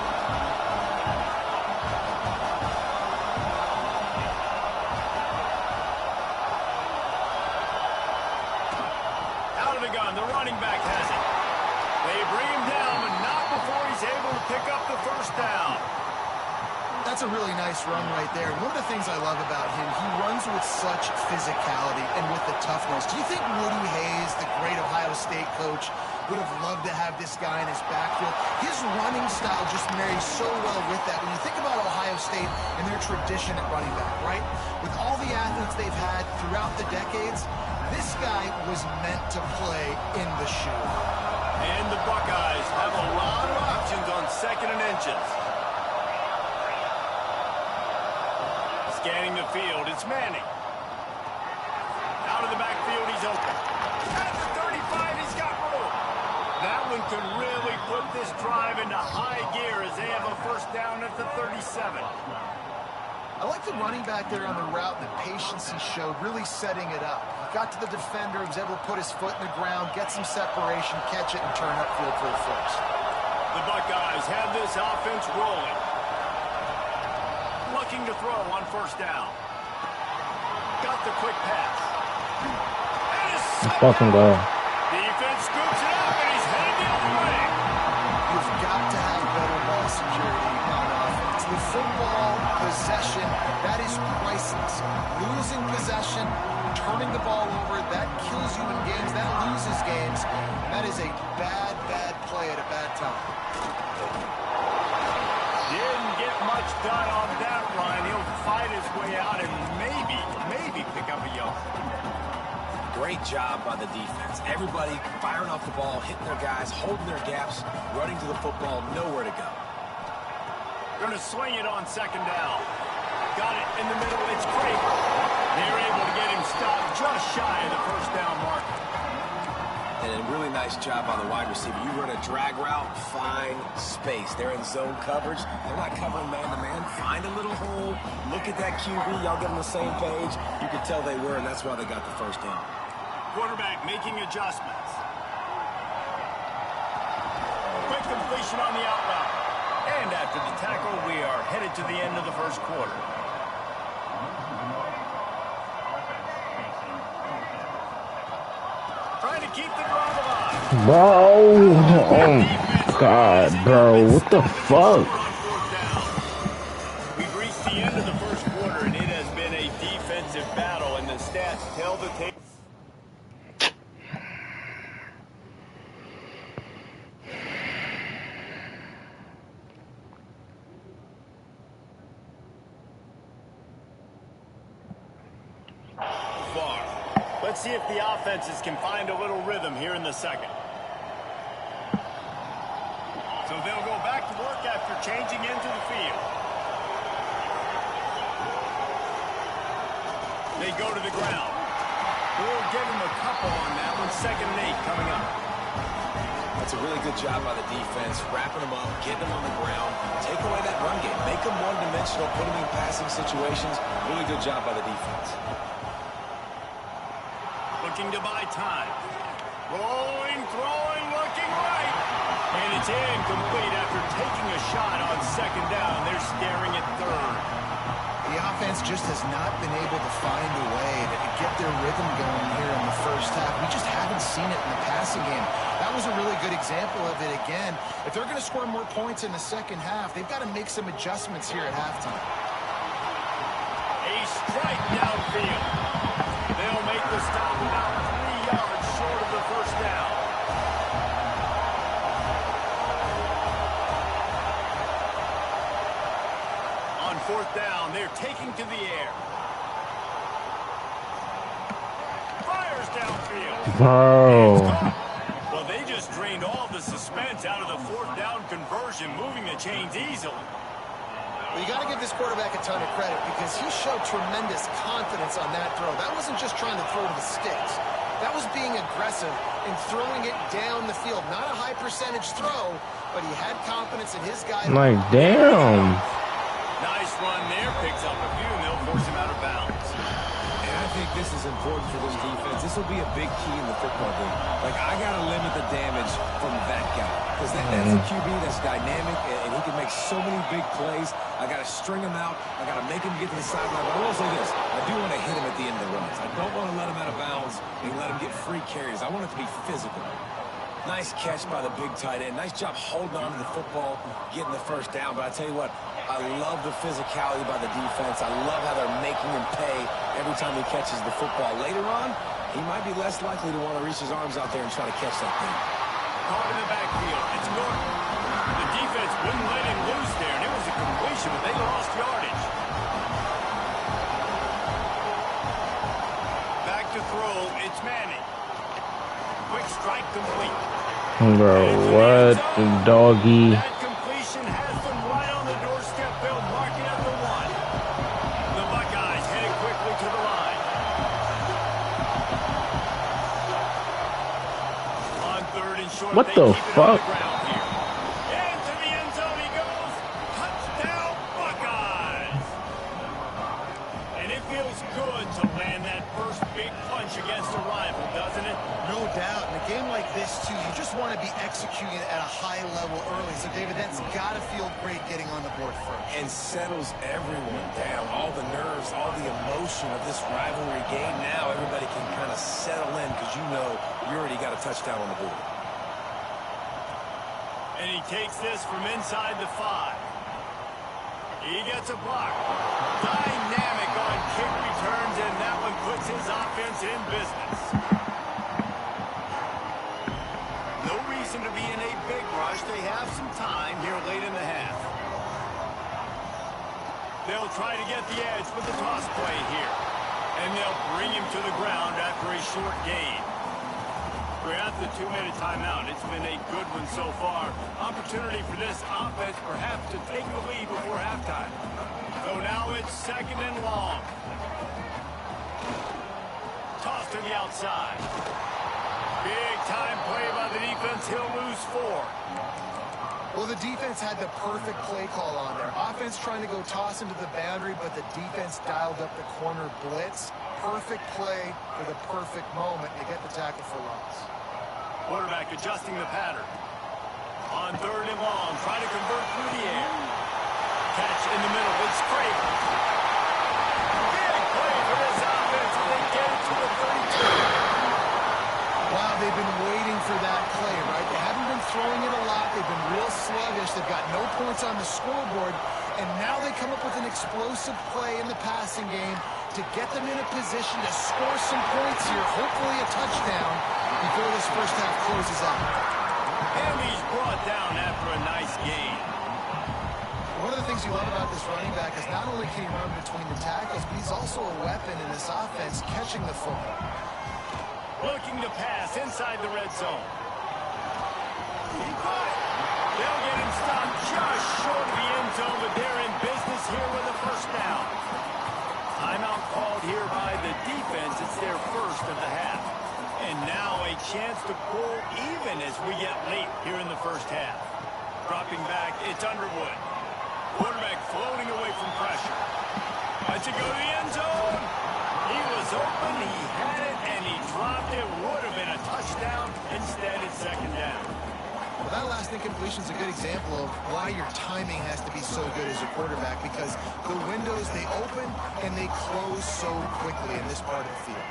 Out of the gun, the running back has it. They bring him down, but not before he's able to pick up the first down. That's a really nice run right there. One of the things I love about him, he runs with such physicality and with the toughness. Do you think Woody Hayes, the great Ohio State coach, would have loved to have this guy in his backfield? His running style just marries so well with that. When you think about Ohio State and their tradition at running back, right? With all the athletes they've had throughout the decades, this guy was meant to play in the shoe. And the Buckeyes have a lot of options on 2nd and inches. Scanning the field, it's Manning. Out of the backfield, he's open. At the 35, he's got room. That one could really put this drive into high gear as they have a first down at the 37. I like the running back there on the route, the patience he showed, really setting it up. He got to the defender, he was able to put his foot in the ground, get some separation, catch it, and turn upfield for the first. The Buckeyes have this offense rolling. Looking to throw on first down. Got the quick pass. And it's Fucking go. defense scoops it up, and he's headed the other way. You've got to have better ball security on offense. The football possession, that is priceless. Losing possession, turning the ball over, that kills you in games, that loses games. That is a bad, bad play at a bad time. Didn't get much done on that run. He'll fight his way out and maybe pick up a yard. Great job by the defense. Everybody firing off the ball, hitting their guys, holding their gaps, running to the football, nowhere to go. Going to swing it on 2nd down. Got it in the middle. It's Craig. They're able to get him stopped just shy of the first down marker. And And a really nice job on the wide receiver. You run a drag route, find space. They're in zone coverage. They're not covering man-to-man. Find a little hole. Look at that QB. Y'all get on the same page. You could tell they were, and that's why they got the first down. Quarterback making adjustments. Quick completion on the out route. And after the tackle, we are headed to the end of the first quarter. Trying to keep the drive alive. Bro, oh God, bro, what the fuck? We've reached the end of the first quarter, and it has been a defensive battle, and the stats tell the tale. Let's see if the offenses can find a little rhythm here in the second. So they'll go back to work after changing into the field. They go to the ground. We'll give them a couple on that one. 2nd and 8 coming up. That's a really good job by the defense, wrapping them up, getting them on the ground, take away that run game, make them one-dimensional, put them in passing situations. Really good job by the defense. Looking to buy time. Rolling, throwing, looking right. And it's incomplete after taking a shot on 2nd down. They're staring at 3rd. The offense just has not been able to find a way to get their rhythm going here in the first half. We just haven't seen it in the passing game. That was a really good example of it again. If they're going to score more points in the second half, they've got to make some adjustments here at halftime. A strike downfield. They'll make the stop about 3 yards short of the first down. On 4th down, they're taking to the air. Fires downfield. Bro. Well, they just drained all the suspense out of the 4th down conversion, moving the chains easily. Well, you got to give this quarterback a ton of credit because he showed tremendous confidence on that throw. That wasn't just trying to throw to the sticks. That was being aggressive and throwing it down the field. Not a high percentage throw, but he had confidence in his guy. Like, damn. Nice run there. Picks up a few, and they'll force him out of bounds. And I think this is important for this defense. This will be a big key in the football game. Like, I got to limit the damage from that guy. Because that's a QB that's dynamic, and he can make so many big plays. I got to string him out. I got to make him get to the sideline. But I will say this. I do want to hit him at the end of the runs. I don't want to let him out of bounds and let him get free carries. I want it to be physical. Nice catch by the big tight end. Nice job holding on to the football, getting the first down. But I tell you what, I love the physicality by the defense. I love how they're making him pay every time he catches the football. Later on, he might be less likely to want to reach his arms out there and try to catch that thing. Caught in the backfield. It's Norton. The defense wouldn't let him loose there, and it was a completion, but they lost yardage. Back to throw. It's Manning. Quick strike complete. Bro, what the doggy? That completion has them right on the doorstep. They'll mark it at the 1. The Buckeyes headed quickly to the line. On 3rd and short, What they the keep it fuck? on the ground here. Into the end zone he goes. Touchdown, Buckeyes. And it feels good to land that first big punch against a rival, doesn't it? No doubt. In a game like this, too, you just want to be executing at a high level early. So, David, that's got to feel great getting on the board first. And settles everyone down. All the nerves, all the emotion of this rivalry game. Now everybody can kind of settle in because you know you already got a touchdown on the board. And he takes this from inside the 5. He gets a block. Dynamic on kick returns, and that one puts his offense in business. No reason to be in a big rush. They have some time here late in the half. They'll try to get the edge with the toss play here. And they'll bring him to the ground after a short gain. We're at the 2-minute timeout. It's been a good one so far. Opportunity for this offense perhaps to take the lead before halftime. So now it's 2nd and long. Toss to the outside. Big time play by the defense. He'll lose 4. Well, the defense had the perfect play call on there. Offense trying to go toss into the boundary, but the defense dialed up the corner blitz. Perfect play for the perfect moment to get the tackle for loss. Quarterback adjusting the pattern. On 3rd and long, try to convert through the air. Catch in the middle. It's Craven. Big play for this offense as they get it to the 32. Wow, they've been waiting for that play, right? They haven't been throwing it a lot. They've been real sluggish. They've got no points on the scoreboard. And now they come up with an explosive play in the passing game to get them in a position to score some points here, hopefully a touchdown, before this first half closes out. And he's brought down after a nice gain. One of the things you love about this running back is not only can he run between the tackles, but he's also a weapon in this offense catching the football. Looking to pass inside the red zone. He caught it. They'll get him stopped just short of the end zone, but they're in business here with a first down. Timeout called here by the defense. It's their first of the half. And now a chance to pull even as we get late here in the first half. Dropping back, it's Underwood. Quarterback floating away from pressure. Lets it go to the end zone. He was open, he had it, and he dropped it. Would have been a touchdown. Instead, it's 2nd down. Well, that last incompletion is a good example of why your timing has to be so good as a quarterback, because the windows, they open and they close so quickly in this part of the field.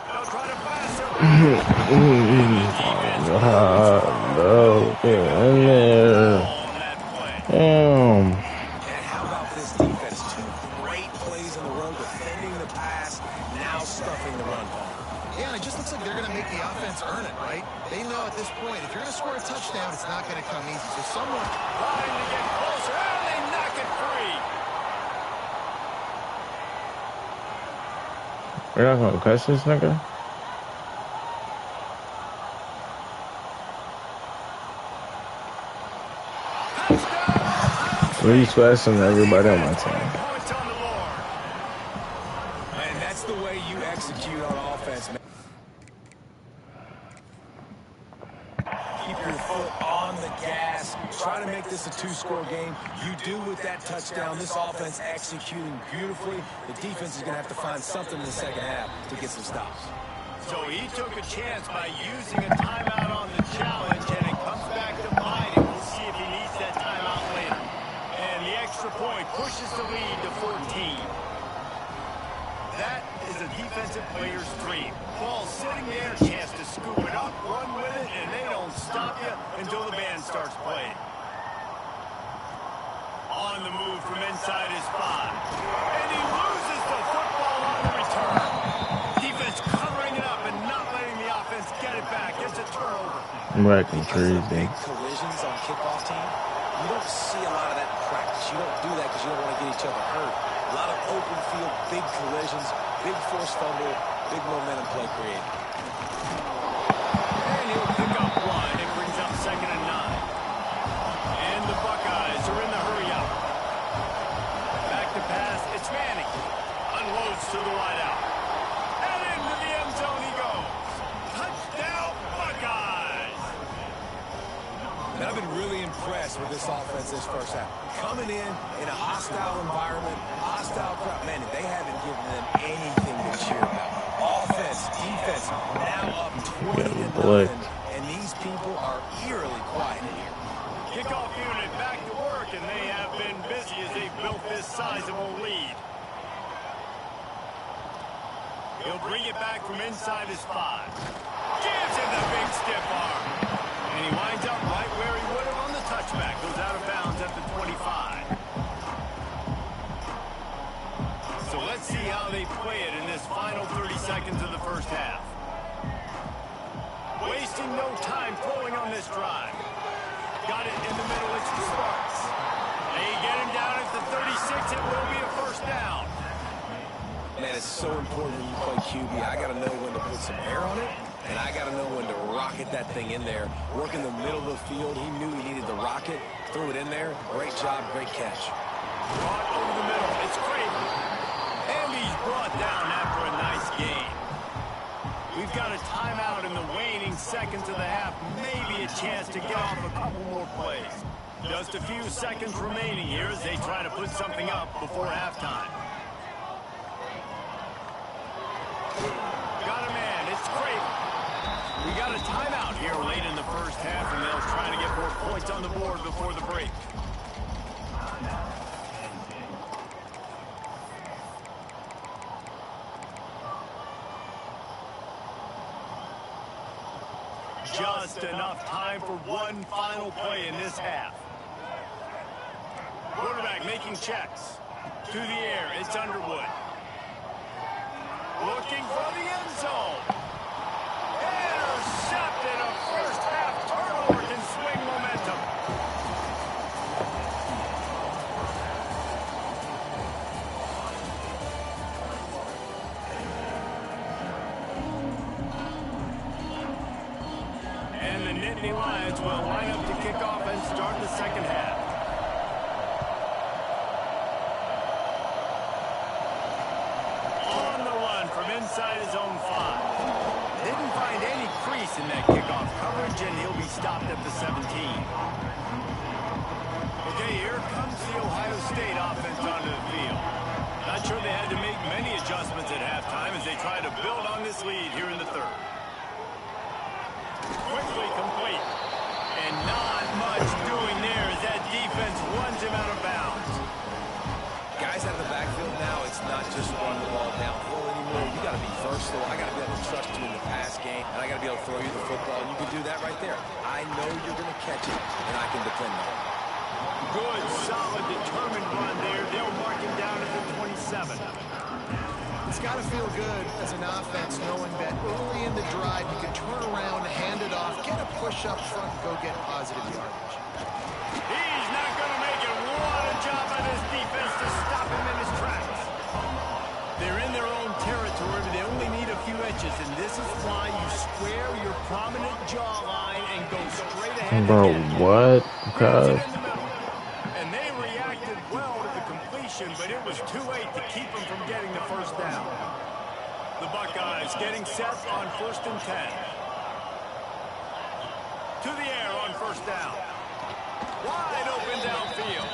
They'll try to pass it. No, get in there. Damn. And how about this defense? 2 great plays in a row, defending the pass, now stuffing the run. Yeah, and it just looks like they're going to make the offense earn it, right? They know at this point, if you're going to score a touchdown, it's not going to come easy. So someone Trying to get closer, and they knock it free. We're not gonna catch this nigga? He's faster than everybody on my team. Points on the board. And that's the way you execute on offense, man. Keep your foot on the gas. Try to make this a 2-score game. You do with that touchdown. This offense executing beautifully. The defense is going to have to find something in the second half to get some stops. So he took a chance by using a timeout on the challenge, and it comes back to bite him. We'll see if he needs that timeout later. And the extra point pushes the lead to 14. That is a defensive player's dream. Ball sitting there, chance to scoop it up, run with it, and they don't stop you until the band starts playing. On the move from inside his 5. And he loses the football on the return. Defense covering it up and not letting the offense get it back. It's a turnover. I'm wrecking trees, Big dude. collisions on kickoff team. You don't see a lot of that in practice. You don't do that because you don't want to get each other hurt. A lot of open field, big collisions, big forced fumble, big momentum play created. And he'll pick up 1. It brings up 2nd and 9. And the Buckeyes are in the hurry up. Back to pass. It's Manning. Unloads to the wideout. And into the end zone he goes. Touchdown, Buckeyes. And I've been really impressed with this offense this first half. Coming in a hostile environment, hostile crowd. Man, they haven't given them anything to cheer about. Offense, defense, now up 20-0, and these people are eerily quiet in here. Kickoff unit back to work, and they have been busy as they built this sizable lead. He'll bring it back from inside his 5. Gives him the big stiff arm. And he winds up right where he would have on the touchback. Goes out of bounds at the 25. So let's see how they play it in this final 30 seconds of the first half. Wasting no time throwing on this drive. Got it in the middle, it's the Sparks. They get him down at the 36, it will be a first down. Man, it's so important when you play QB. I got to know when to put some air on it, and I got to know when to rocket that thing in there. Work in the middle of the field. He knew he needed the rocket. Threw it in there. Great job, great catch. Brought over the middle, it's Craven. And he's brought down after a nice gain. We've got a timeout in the waning seconds of the half. Maybe a chance to get off a couple more plays. Just a few seconds remaining here as they try to put something up before halftime. Got a man. It's Craven. We got a timeout here late in the first half, and they'll try to get more points on the board before the break. Just enough time for one final play in this half. Quarterback making checks. To the air, it's Underwood. Looking for the end zone. Intercepted. A first half turnover can swing momentum. And the Nittany Lions will line up to kick off and start the second half. On the run from inside his own 5. Didn't find any crease in that kickoff coverage, and he'll be stopped at the 17. Okay, here comes the Ohio State offense onto the field. Not sure they had to make many adjustments at halftime as they try to build on this lead here in the third. Quickly complete. And not much doing there as that defense runs him out of bounds. Guys out of the backfield now, it's not just run the ball downhill anymore. You got to be versatile. I got to be able to trust you in the pass game, and I got to be able to throw you the football, and you can do that right there. I know you're going to catch it, and I can depend on it. Good, solid, determined run there. They'll mark him down at the 27. It's got to feel good as an offense knowing that early in the drive you can turn around, hand it off, get a push up front, and go get positive yardage. He's not going to make it. What a job by this defense to stop him in his tracks. They're in their own territory, but they only need a few inches, and this is why you square your prominent jawline and go straight ahead. Bro, what? Okay. And they reacted well to the completion, but it was too late to keep them from getting the first down. The Buckeyes getting set on 1st and 10. To the air on first down. Wide open downfield.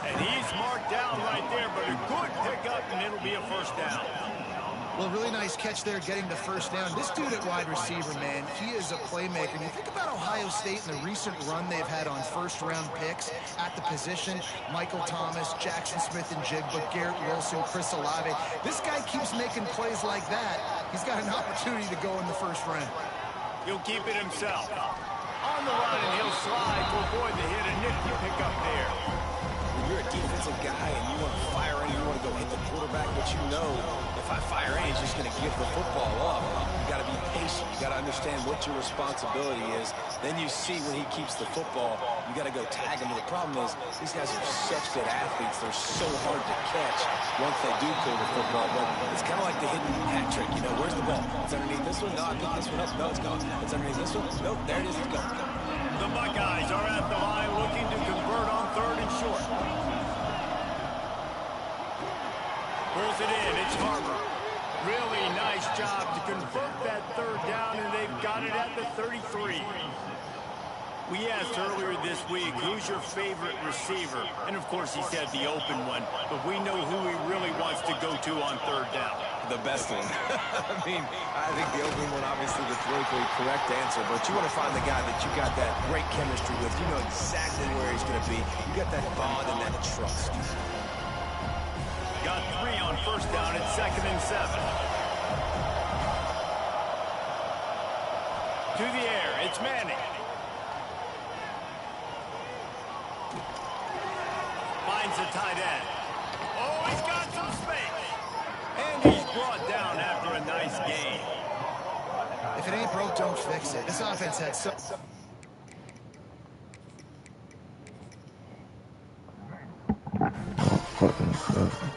And he's marked down right there, but a good pickup, and it'll be a first down. Well, really nice catch there getting the first down. This dude at wide receiver, man, he is a playmaker. And you think about Ohio State and the recent run they've had on first-round picks at the position. Michael Thomas, Jackson Smith and Jigba, Garrett Wilson, Chris Olave. This guy keeps making plays like that. He's got an opportunity to go in the first round. He'll keep it himself. On the run, and he'll slide to avoid the hit, and Nick, you pick up there. When you're a defensive guy and you want to fire in, you want to go hit the quarterback, but you know if I fire in, he's just going to give the football up. You got to be patient. You got to understand what your responsibility is. Then you see when he keeps the football, you got to go tag him. And the problem is these guys are such good athletes. They're so hard to catch once they do clear the football. But it's kind of like the hidden hat trick. You know, where's the ball? It's underneath this one. No, I picked this one up. No, it's gone. It's underneath this one. Nope, there it is. It's gone. The Buckeyes are at the line looking to convert on 3rd and short. Pulls it in. It's Harper. Really nice job to convert that 3rd down, and they've got it at the 33. We asked earlier this week, who's your favorite receiver? And, of course, he said the open one. But we know who he really wants to go to on 3rd down. The best one. I mean, I think the open one, obviously, the politically correct answer. But you want to find the guy that you got that great chemistry with. You know exactly where he's going to be. You got that bond and that trust. Got 3 on first down at 2nd and 7. To the air, it's Manning. Finds the tight end. Oh, he's got some space. And he's brought down after a nice game. If it ain't broke, don't fix it. This offense had so... Fucking stuff.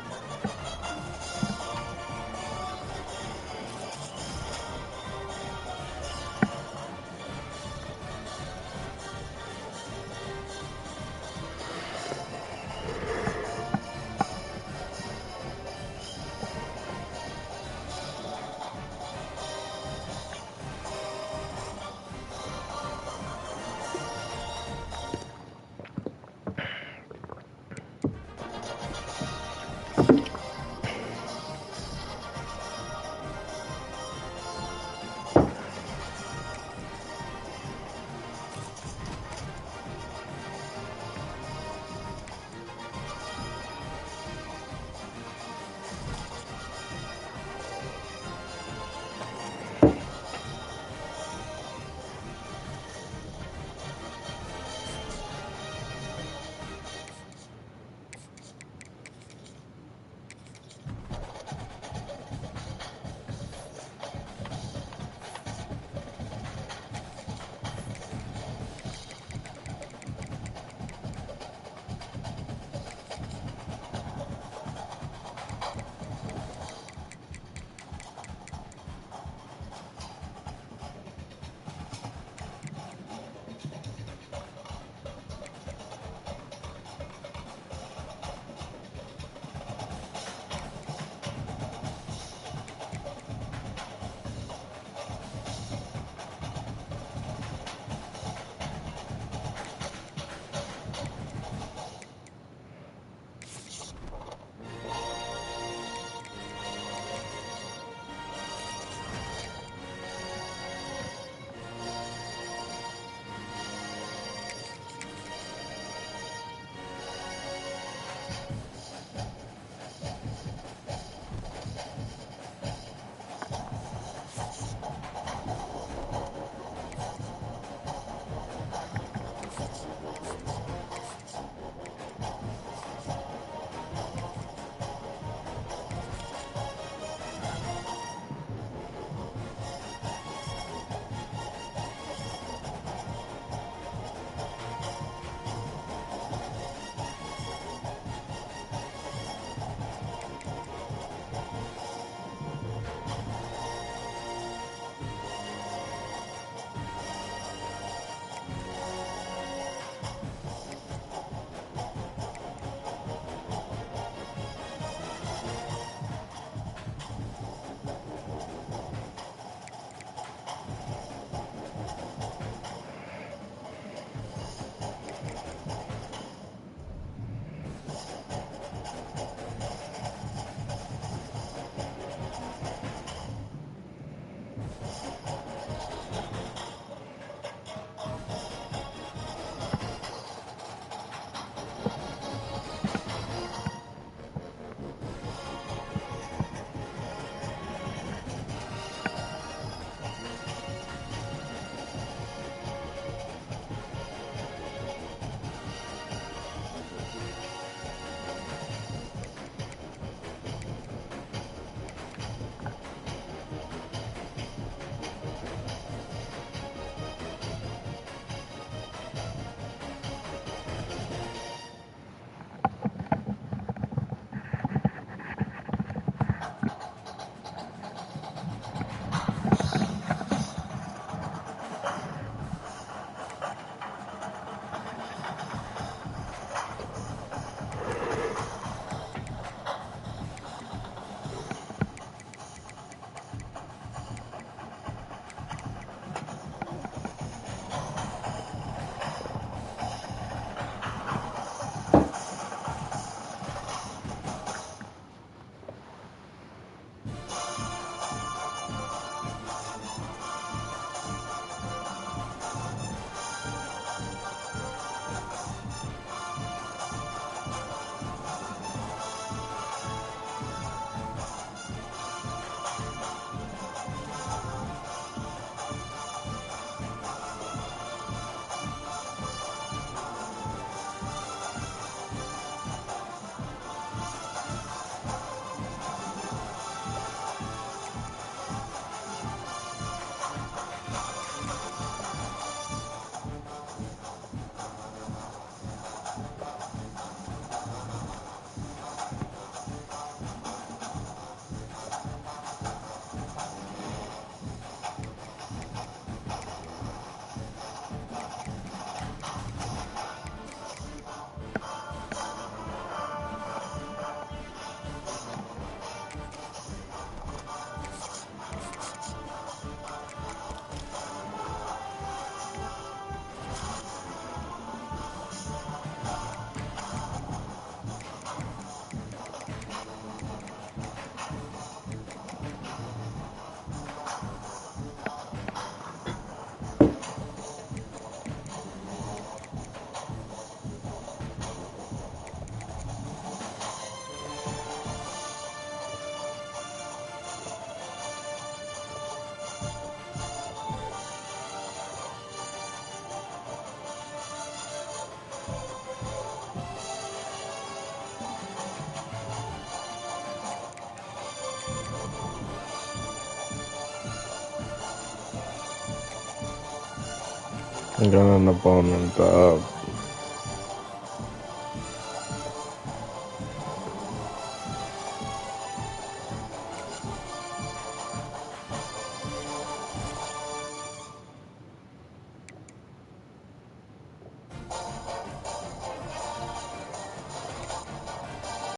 Ganun na po ng